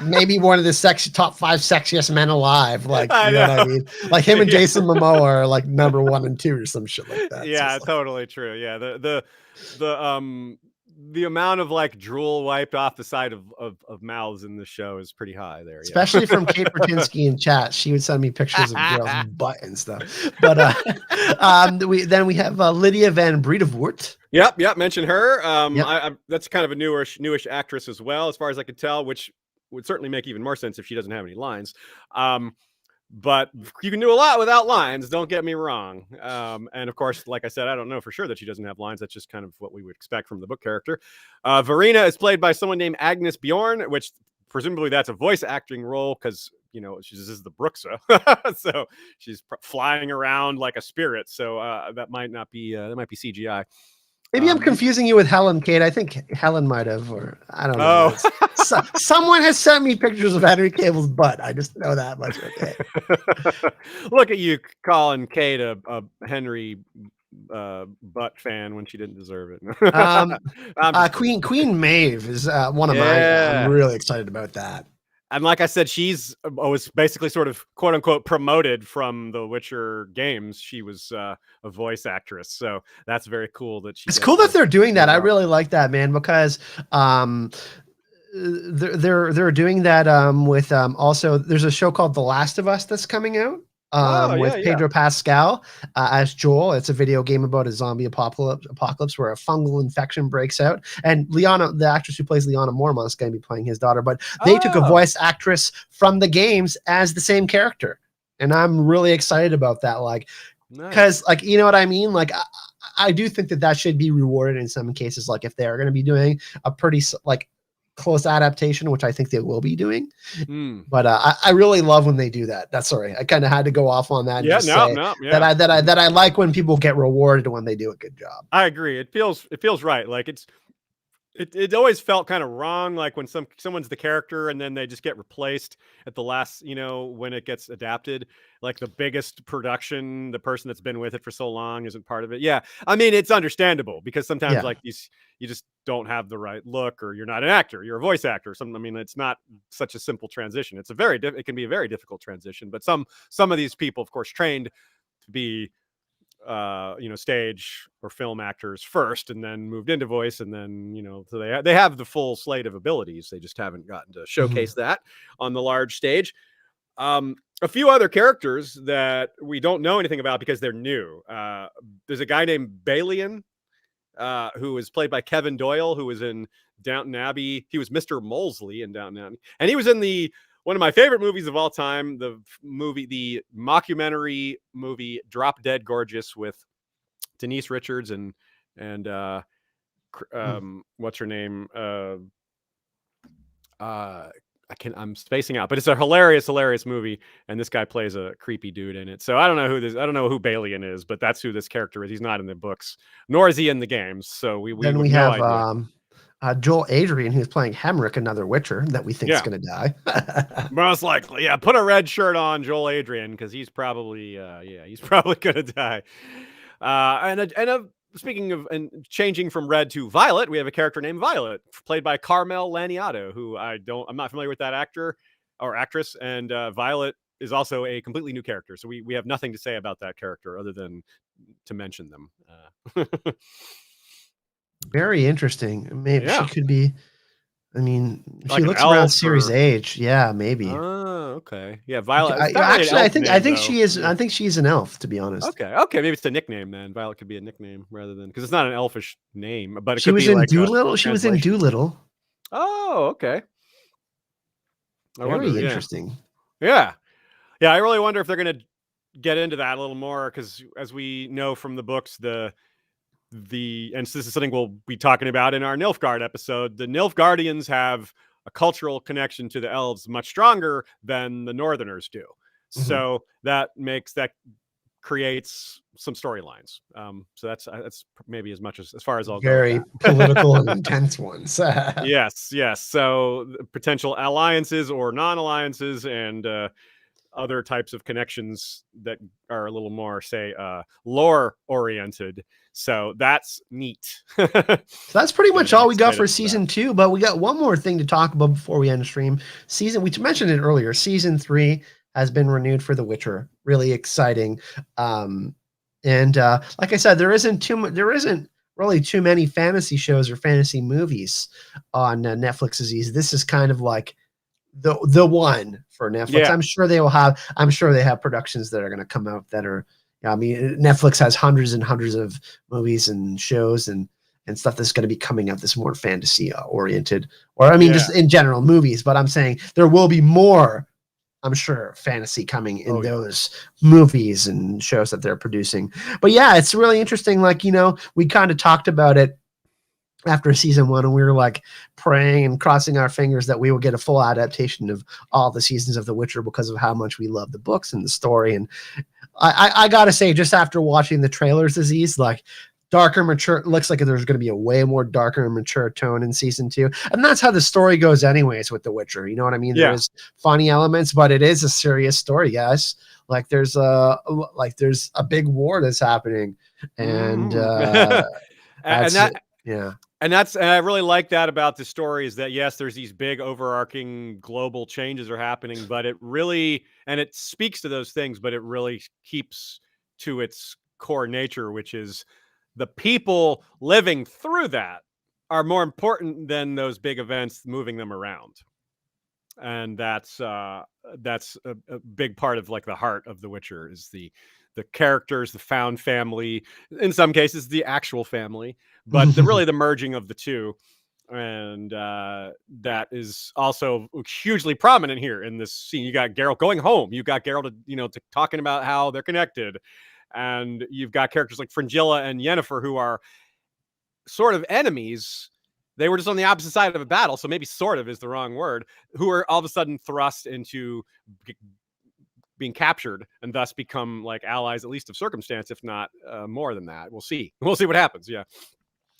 maybe one of the top 5 sexiest men alive. Like, you know what I mean? Like him and Jason Momoa are like number 1 and 2 or some shit like that. Yeah, so totally true. Yeah, the amount of like drool wiped off the side of mouths in the show is pretty high there. Especially from Kate Bertinsky in chat. She would send me pictures of girls' butt and stuff. But we have Lydia Van Bredavort. Yep. Mention her. Yep. That's kind of a newish actress as well, as far as I could tell, which would certainly make even more sense if she doesn't have any lines. But you can do a lot without lines. Don't get me wrong. And of course, like I said, I don't know for sure that she doesn't have lines. That's just kind of what we would expect from the book character. Verena is played by someone named Agnes Bjorn, which presumably that's a voice acting role because this is the Bruxa, so she's flying around like a spirit. So that might be CGI. Maybe I'm confusing you with Helen, Kate. I think Helen might have, or I don't know. Oh. Someone has sent me pictures of Henry Cable's butt. I just know that much. Okay. Look at you calling Kate a Henry butt fan when she didn't deserve it. Queen Maeve is one of I'm really excited about that. And like I said, she's was basically sort of quote unquote promoted from the Witcher games. She was a voice actress, so that's very cool that It's cool that they're doing that. I really like that, man, because they're doing that with also there's a show called The Last of Us that's coming out. With Pedro Pascal as Joel. It's a video game about a zombie apocalypse where a fungal infection breaks out. And Lyanna, the actress who plays Lyanna Mormont, is going to be playing his daughter. But they took a voice actress from the games as the same character. And I'm really excited about that. Like, because, like, you know what I mean? Like, I do think that should be rewarded in some cases. Like, if they're going to be doing a pretty, like, close adaptation, which I think they will be doing. But I really love when they do that. That's sorry. I kind of had to go off on that. That I like when people get rewarded when they do a good job. I agree. It feels right. Like it always felt kind of wrong. Like when someone's the character and then they just get replaced at the last, when it gets adapted, like the biggest production, the person that's been with it for so long isn't part of it. Yeah. I mean, it's understandable because sometimes like you just don't have the right look, or you're not an actor, you're a voice actor or something. I mean, it's not such a simple transition. It can be a very difficult transition, but some of these people, of course, trained to be stage or film actors first and then moved into voice, and then so they have the full slate of abilities. They just haven't gotten to showcase that on the large stage. A few other characters that we don't know anything about because they're new. There's a guy named Balian who is played by Kevin Doyle, who was in Downton Abbey. He was Mr. Molesley in Downton Abbey, and he was in one of my favorite movies of all time, the mockumentary movie Drop Dead Gorgeous with Denise Richards and what's her name? I'm spacing out, but it's a hilarious movie, and this guy plays a creepy dude in it. So I don't know who Balian is, but that's who this character is. He's not in the books, nor is he in the games. So we have no Joel Adrian, who's playing Hemrick, another Witcher that we think is going to die. Most likely, yeah. Put a red shirt on Joel Adrian because he's probably going to die. Speaking of and changing from red to violet, we have a character named Violet, played by Carmel Laniato, who I'm not familiar with that actor or actress, and Violet is also a completely new character. So we have nothing to say about that character other than to mention them. Very interesting. Maybe she could be. I mean, like she looks around Ciri's age. Yeah, maybe. Oh, okay. Yeah, Violet. Actually, I think she is. I think she's an elf, to be honest. Okay. Maybe it's a nickname then. Violet could be a nickname rather than because it's not an elfish name. But she was in Doolittle. She was in Doolittle. Oh, okay. Very interesting. Yeah. I really wonder if they're going to get into that a little more because, as we know from the books, and so this is something we'll be talking about in our Nilfgaard episode. The Nilfgaardians have a cultural connection to the elves much stronger than the Northerners do. So that creates some storylines. So that's maybe as far as I'll go. Very political and intense ones. Yes. So potential alliances or non-alliances and other types of connections that are a little more, say, lore oriented. So that's neat. So that's pretty much all we got for season 2, but we got one more thing to talk about before we end the stream. We mentioned it earlier. Season 3 has been renewed for The Witcher. Really exciting. And like I said, there isn't really too many fantasy shows or fantasy movies on Netflix disease. This is kind of like the one for Netflix. I'm sure they have productions that are going to come out that are, I mean, Netflix has hundreds and hundreds of movies and shows, and and stuff that's going to be coming up that's more fantasy oriented, or I mean, just in general movies. But I'm saying there will be more, I'm sure, fantasy coming in those movies and shows that they're producing. But yeah, it's really interesting. Like, we kind of talked about it after season 1, and we were like praying and crossing our fingers that we will get a full adaptation of all the seasons of The Witcher because of how much we love the books and the story. And I gotta say, just after watching the trailers, Aziz, like, darker, mature, looks like there's going to be a way more darker and mature tone in season 2. And that's how the story goes anyways with The Witcher. You know what I mean? There is funny elements, but it is a serious story, guys. Like, there's a big war that's happening. And, and I really like that about the story, is that yes, there's these big overarching global changes are happening, but it really, and it speaks to those things, but it really keeps to its core nature, which is the people living through that are more important than those big events moving them around. And that's a big part of, like, the heart of The Witcher is the characters, the found family, in some cases the actual family, but really the merging of the two. And that is also hugely prominent here in this scene. You got Geralt going home. You got Geralt, talking about how they're connected. And you've got characters like Fringilla and Yennefer, who are sort of enemies. They were just on the opposite side of a battle, so maybe sort of is the wrong word, who are all of a sudden thrust into being captured and thus become like allies, at least of circumstance, if not more than that. We'll see. We'll see what happens. Yeah.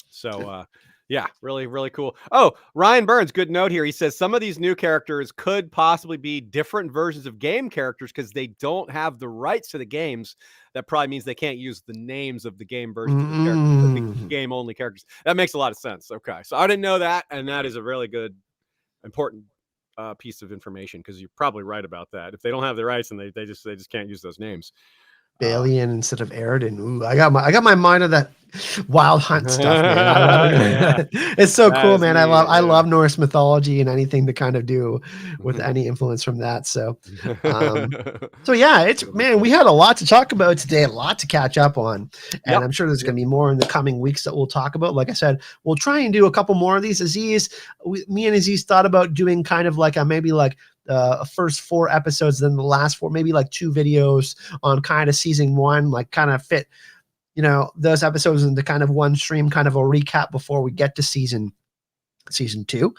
So, yeah, really, really cool. Oh, Ryan Burns, good note here. He says some of these new characters could possibly be different versions of game characters because they don't have the rights to the games. That probably means they can't use the names of the game versions of the characters, the game-only characters. That makes a lot of sense. Okay, so I didn't know that, and that is a really good, important piece of information, because you're probably right about that. If they don't have the rights, and they just can't use those names. Balian instead of Aridin. Ooh, I got my mind on that Wild Hunt stuff, man. It's so cool, man. I love Norse mythology and anything to kind of do with any influence from that. So, yeah, we had a lot to talk about today, a lot to catch up on, and I'm sure there's going to be more in the coming weeks that we'll talk about. Like I said, we'll try and do a couple more of these. Me and Aziz thought about doing kind of like first 4 episodes, then the last 4, maybe like 2 videos on kind of season 1, like kind of fit, those episodes into kind of one stream, kind of a recap before we get to season 2.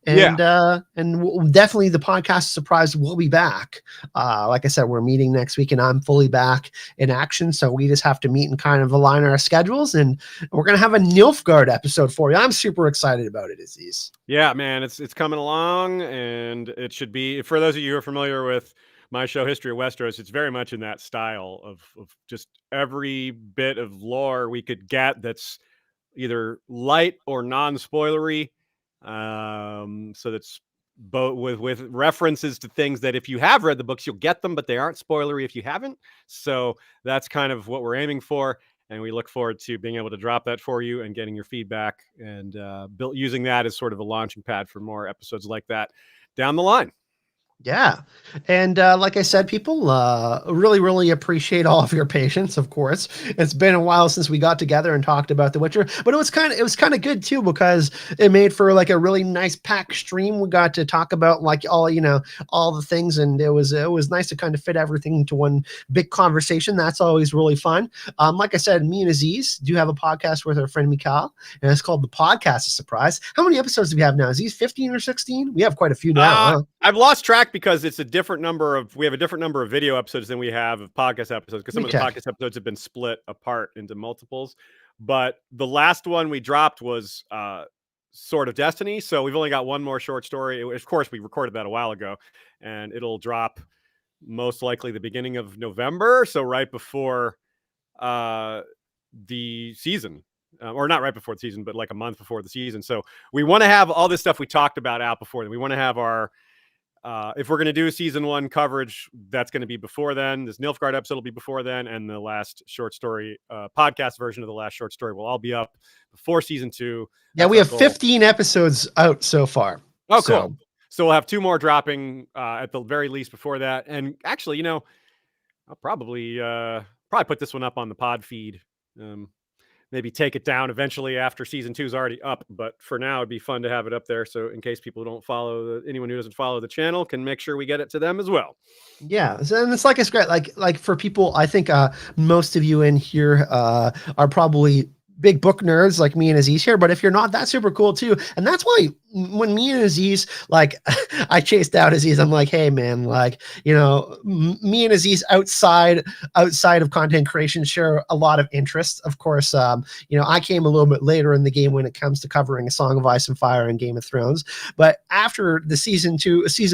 And definitely the podcast surprise will be back. Like I said, we're meeting next week and I'm fully back in action. So we just have to meet and kind of align our schedules, and we're going to have a Nilfgaard episode for you. I'm super excited about it, Aziz. Yeah, man, it's coming along, and it should be, for those of you who are familiar with my show, History of Westeros, it's very much in that style of just every bit of lore we could get that's either light or non-spoilery. So that's both with references to things that if you have read the books, you'll get them, but they aren't spoilery if you haven't. So that's kind of what we're aiming for. And we look forward to being able to drop that for you and getting your feedback, and using that as sort of a launching pad for more episodes like that down the line. Yeah. And like I said, people really, really appreciate all of your patience, of course. It's been a while since we got together and talked about The Witcher, but it was kind of good too, because it made for like a really nice packed stream. We got to talk about like all the things, and it was nice to kind of fit everything into one big conversation. That's always really fun. Like I said, me and Aziz do have a podcast with our friend Mikhail, and it's called The Podcast of Surprise. How many episodes do we have now, Aziz? 15 or 16? We have quite a few now. Huh? I've lost track, because it's we have a different number of video episodes than we have of podcast episodes, because some of the podcast episodes have been split apart into multiples. But the last one we dropped was Sword of Destiny, so we've only got one more short story. Of course, we recorded that a while ago, and it'll drop most likely the beginning of November, so right before the season. Or not right before the season, but like a month before the season. So we want to have all this stuff we talked about out before then. We want to have our if we're going to do season 1 coverage, that's going to be before then. This Nilfgaard episode will be before then, and the last short story podcast version of the last short story will all be up before season 2. Yeah, we have 15 episodes out so far. Oh, cool. So we'll have 2 more dropping at the very least before that. And actually, I'll probably put this one up on the pod feed maybe take it down eventually after season 2 is already up. But for now, it'd be fun to have it up there. So in case people don't follow anyone who doesn't follow the channel can make sure we get it to them as well. Yeah, so, and it's like it's great. Like for people, I think most of you in here are probably big book nerds like me and Aziz here. But if you're not, that's super cool too. And that's why when me and Aziz, like, I chased out Aziz, I'm like, hey man, like, you know, me and Aziz outside of content creation share a lot of interests. Of course, you know, I came a little bit later in the game when it comes to covering A Song of Ice and Fire and Game of Thrones. But after the season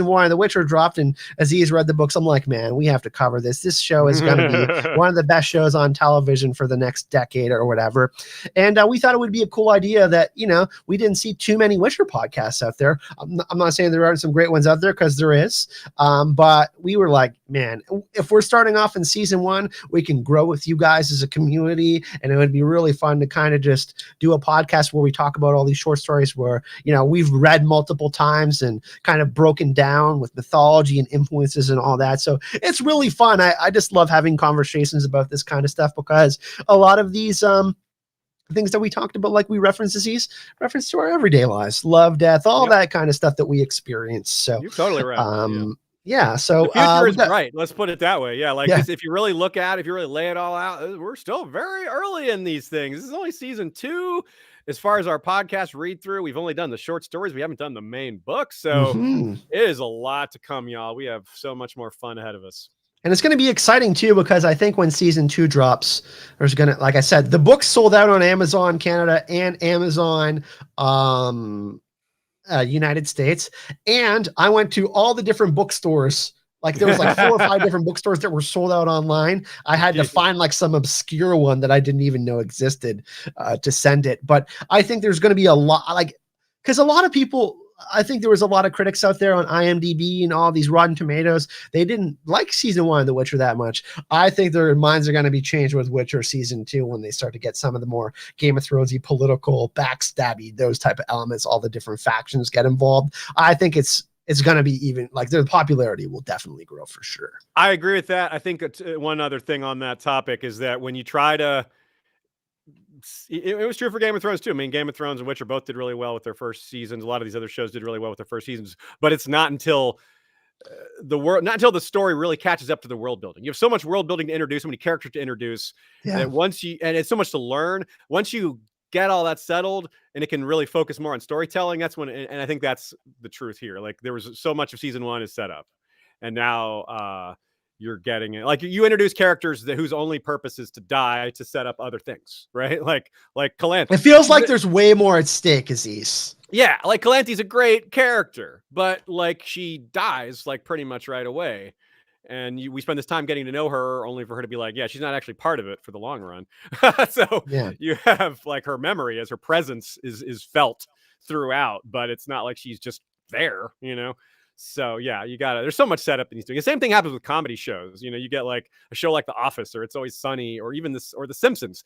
1 of The Witcher dropped and Aziz read the books, I'm like, man, we have to cover this. This show is going to be one of the best shows on television for the next decade or whatever. And we thought it would be a cool idea that, you know, we didn't see too many Witcher podcasts out there. I'm not saying there aren't some great ones out there, because there is. But we were like, man, if we're starting off in season 1, we can grow with you guys as a community. And it would be really fun to kind of just do a podcast where we talk about all these short stories where, you know, we've read multiple times and kind of broken down with mythology and influences and all that. So it's really fun. I just love having conversations about this kind of stuff, because a lot of these things that we talked about, like we reference to our everyday lives, love, death, all that kind of stuff that we experience. So you're totally right. Yeah, so the future is bright. Let's put it that way. Yeah, like this, if you really look at it, if you really lay it all out, we're still very early in these things. This is only season 2. As far as our podcast read through, we've only done the short stories. We haven't done the main book. So it is a lot to come, y'all. We have so much more fun ahead of us. And it's going to be exciting too, because I think when season 2 drops, there's going to, like I said, the book's sold out on Amazon Canada and Amazon United States. And I went to all the different bookstores. Like there was like 4 or 5 different bookstores that were sold out online. I had to find like some obscure one that I didn't even know existed to send it. But I think there's going to be a lot, like, because a lot of people, I think there was a lot of critics out there on IMDb and all these Rotten Tomatoes. They didn't like season 1 of The Witcher that much. I think their minds are going to be changed with Witcher season 2 when they start to get some of the more Game of Thronesy, political, backstabby, those type of elements. All the different factions get involved. I think it's going to be even like their popularity will definitely grow for sure. I agree with that. I think one other thing on that topic is that when you try to, it was true for Game of Thrones too. I mean, Game of Thrones and Witcher both did really well with their first seasons. A lot of these other shows did really well with their first seasons, but it's not until not until the story really catches up to the world building. You have so much world building to introduce, so many characters to introduce, that and it's so much to learn. Once you get all that settled and it can really focus more on storytelling, that's when, and I think that's the truth here. Like there was so much of season 1 is set up, and now you're getting it. Like you introduce characters whose only purpose is to die to set up other things, right? Like Calanthe. It feels like there's way more at stake, Aziz. Yeah, like Calanthe's a great character, but like she dies like pretty much right away. And we spend this time getting to know her only for her to be like, yeah, she's not actually part of it for the long run. So you have like her memory as her presence is felt throughout, but it's not like she's just there, you know? So yeah, there's so much setup that he's doing. The same thing happens with comedy shows. You know, you get like a show like The Office or It's Always Sunny or even The Simpsons.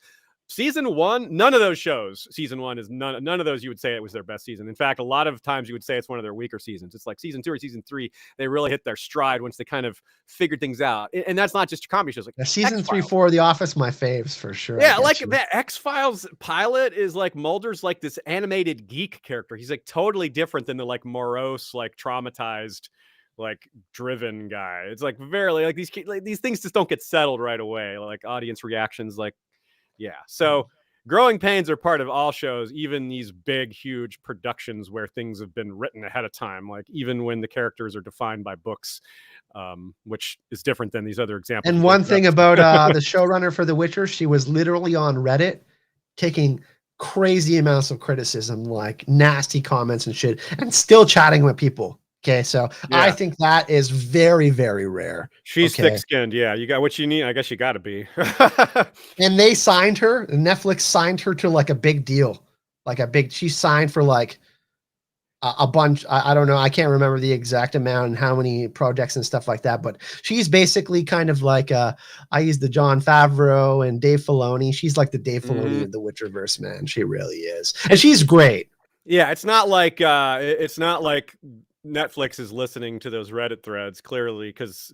Season 1, none of those shows, season 1 is none of those you would say it was their best season. In fact, a lot of times you would say it's one of their weaker seasons. It's like season 2 or season 3, they really hit their stride once they kind of figured things out. And that's not just comedy shows. Like season 3, 4 of The Office, my faves for sure. Yeah, like that X-Files pilot is like Mulder's like this animated geek character. He's like totally different than the like morose, like traumatized, like driven guy. It's like very like these things just don't get settled right away. Like audience reactions, like. Yeah. So growing pains are part of all shows, even these big, huge productions where things have been written ahead of time, like even when the characters are defined by books, which is different than these other examples. And one thing about the showrunner for The Witcher, she was literally on Reddit taking crazy amounts of criticism, like nasty comments and shit, and still chatting with people. Okay, so I think that is very, very rare. She's thick-skinned. Yeah, you got what you need. I guess you got to be. And they signed her. Netflix signed her to like a big deal, she signed for like a bunch. I don't know. I can't remember the exact amount and how many projects and stuff like that. But she's basically kind of like I use the Jon Favreau and Dave Filoni. She's like the Dave Filoni of the Witcherverse, man. She really is, and she's great. Yeah, it's not like Netflix is listening to those Reddit threads, clearly, because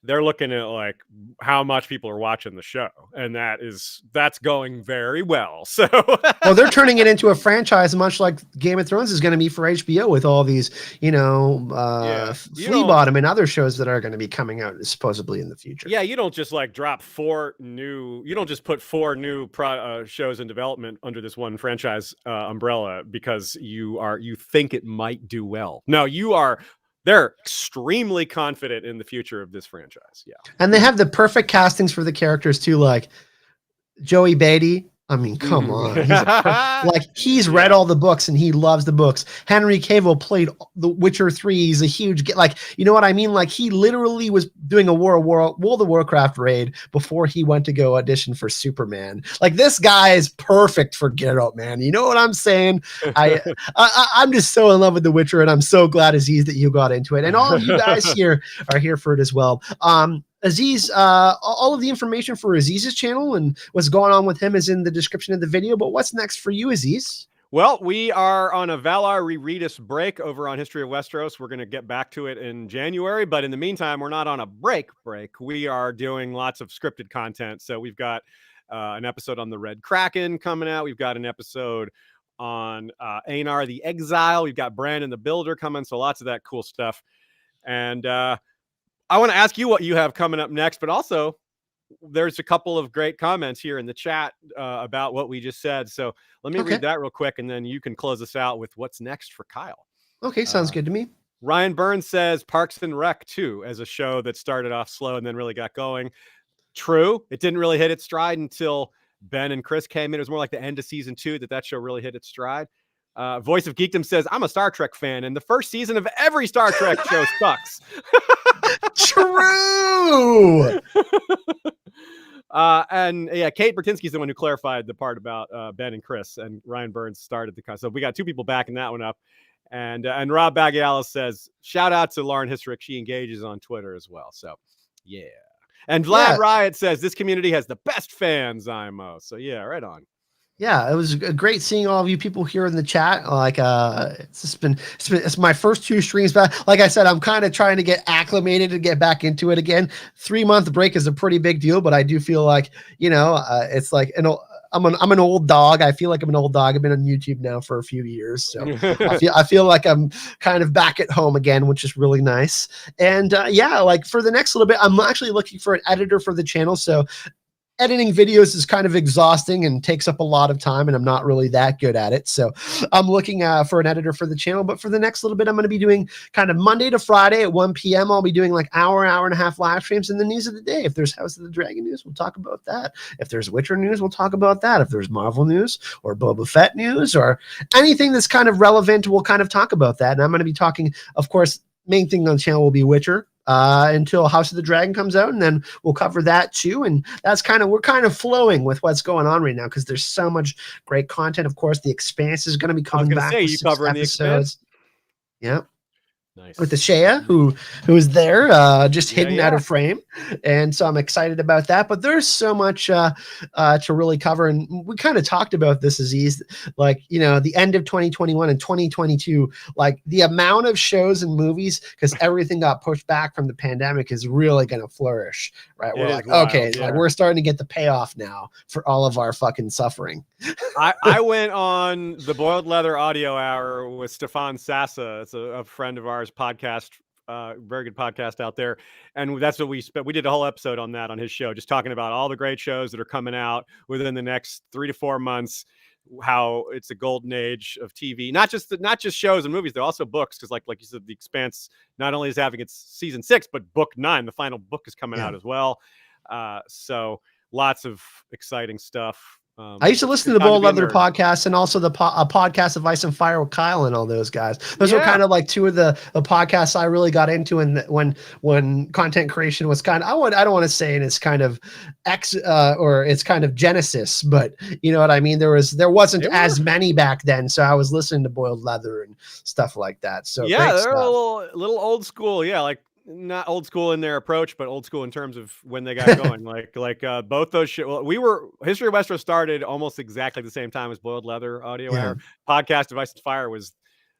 they're looking at like how much people are watching the show, and that's going very well. So well, they're turning it into a franchise, much like Game of Thrones is going to be for HBO, with all these, Flea Bottom and other shows that are going to be coming out supposedly in the future. Yeah, you don't just like drop you don't just put 4 new shows in development under this one franchise umbrella because you think it might do well. No, they're extremely confident in the future of this franchise. Yeah. And they have the perfect castings for the characters too, like Joey Beatty. I mean, come on. He's read all the books and he loves the books. Henry Cavill played The Witcher 3. He's a huge, you know what I mean? Like, he literally was doing a World of Warcraft raid before he went to go audition for Superman. Like, this guy is perfect for Get Out, man. You know what I'm saying? I'm just so in love with The Witcher, and I'm so glad, Aziz, that you got into it. And all of you guys here are here for it as well. Aziz, all of the information for Aziz's channel and what's going on with him is in the description of the video. But what's next for you, Aziz? Well, we are on a Valar Rereadus break over on History of Westeros. We're going to get back to it in January. But in the meantime, we're not on a break. We are doing lots of scripted content. So we've got an episode on the Red Kraken coming out. We've got an episode on Aenar the Exile. We've got Brandon the Builder coming. So lots of that cool stuff. And I want to ask you what you have coming up next, but also there's a couple of great comments here in the chat about what we just said. So let me read that real quick, and then you can close us out with what's next for Kyle. Okay, sounds good to me. Ryan Burns says Parks and Rec 2 as a show that started off slow and then really got going. True. It didn't really hit its stride until Ben and Chris came in. It was more like the end of season 2 that show really hit its stride. Voice of Geekdom says, I'm a Star Trek fan, and the first season of every Star Trek show sucks. True. And yeah, Kate Bertinsky's the one who clarified the part about Ben and Chris, and Ryan Burns started the so we got 2 people backing that one up. And Rob Bagialis says, shout out to Lauren Hisrick. She engages on Twitter as well. So yeah. And Vlad Riot says this community has the best fans, IMO. So yeah, right on. Yeah, it was great seeing all of you people here in the chat. It's my first 2 streams back. Like I said, I'm kind of trying to get acclimated and get back into it again. 3-month break is a pretty big deal, but I do feel like, it's like I'm an old dog. I feel like I'm an old dog. I've been on YouTube now for a few years, so I feel like I'm kind of back at home again, which is really nice. And for the next little bit, I'm actually looking for an editor for the channel. So editing videos is kind of exhausting and takes up a lot of time, and I'm not really that good at it. So I'm looking for an editor for the channel. But for the next little bit, I'm going to be doing kind of Monday to Friday at 1 p.m. I'll be doing like hour and a half live streams and the news of the day. If there's House of the Dragon news, we'll talk about that. If there's Witcher news, we'll talk about that. If there's Marvel news or Boba Fett news or anything that's kind of relevant, we'll kind of talk about that. And I'm going to be talking, of course, main thing on the channel will be Witcher. Until House of the Dragon comes out, and then we'll cover that too. And we're kind of flowing with what's going on right now because there's so much great content. Of course, The Expanse is going to be coming back. You covering The Expanse? Yeah. Nice. With the Shea, who is there, just hidden out of frame, and so I'm excited about that. But there's so much to really cover, and we kind of talked about this, Aziz, the end of 2021 and 2022, like the amount of shows and movies, because everything got pushed back from the pandemic, is really going to flourish, right? We're like, okay, like we're starting to get the payoff now for all of our fucking suffering. I went on the Boiled Leather Audio Hour with Stefan Sassa. It's a friend of ours podcast, very good podcast out there, and that's what we spent. We did a whole episode on that on his show, just talking about all the great shows that are coming out within the next 3 to 4 months, how it's a golden age of TV, not just shows and movies, they're also books, because like you said, The Expanse not only is having its season 6, but book 9, the final book, is coming out as well. So lots of exciting stuff. I used to listen to the Boiled Leather podcast, and also the podcast of Ice and Fire with Kyle and all those guys. Those were kind of like 2 of the podcasts I really got into, and when content creation was kind of, I don't want to say it's kind of or it's kind of Genesis, but you know what I mean. There wasn't as many back then, so I was listening to Boiled Leather and stuff like that. So yeah, they're a little old school. Yeah, like not old school in their approach, but old school in terms of when they got going. like both those History of Westeros started almost exactly the same time as Boiled Leather Audio Hour. Podcast of Ice and Fire was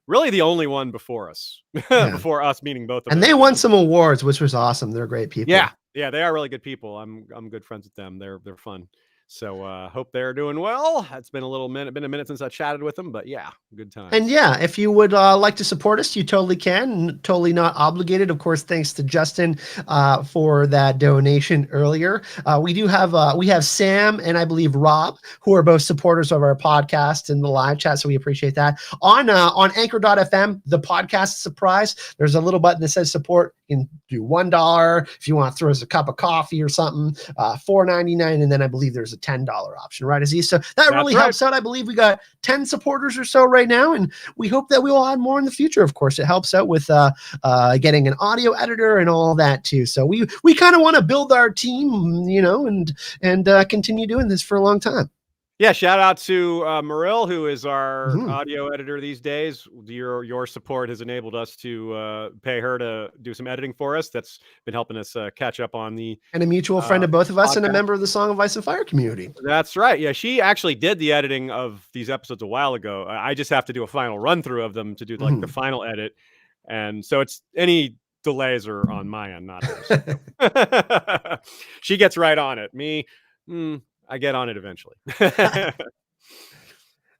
really the only one before us, before us, meaning both of us. And they won some awards, which was awesome. They're great people. Yeah, they are really good people. I'm good friends with them. They're fun. So hope they're doing well. It's been a minute since I chatted with them, but yeah, good time. And yeah, if you would like to support us, you totally can. Totally not obligated. Of course, thanks to Justin for that donation earlier. We have Sam and I believe Rob, who are both supporters of our podcast in the live chat. So we appreciate that. On Anchor.fm, the podcast surprise, there's a little button that says support. You can do $1 if you want to throw us a cup of coffee or something, $4.99, and then I believe there's a $10 option, right, Aziz? So that really helps out. I believe we got 10 supporters or so right now, and we hope that we will add more in the future. Of course, it helps out with getting an audio editor and all that too. So we kind of want to build our team, and continue doing this for a long time. Yeah, shout out to Maril, who is our audio editor these days. Your support has enabled us to pay her to do some editing for us. That's been helping us catch up on and a mutual friend of both of us, podcast. And a member of the Song of Ice and Fire community. That's right. Yeah, she actually did the editing of these episodes a while ago. I just have to do a final run through of them to do like the final edit, and so it's any delays are on my end, not hers. She gets right on it. Me. I get on it eventually.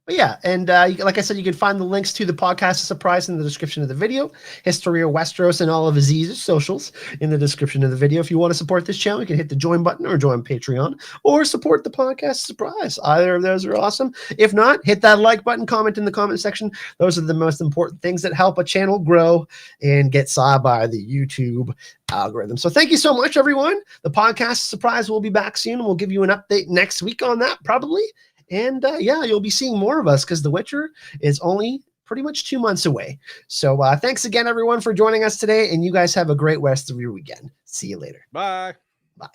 But yeah, and like I said, you can find the links to the podcast surprise in the description of the video, History of Westeros, and all of Aziz's socials in the description of the video. If you want to support this channel, you can hit the join button or join Patreon or support the podcast surprise. Either of those are awesome. If not, hit that like button, comment in the comment section. Those are the most important things that help a channel grow and get saw by the YouTube algorithm. So thank you so much, everyone. The podcast surprise will be back soon, and we'll give you an update next week on that, probably. And yeah, you'll be seeing more of us because The Witcher is only pretty much 2 months away. So thanks again, everyone, for joining us today. And you guys have a great rest of your weekend. See you later. Bye. Bye.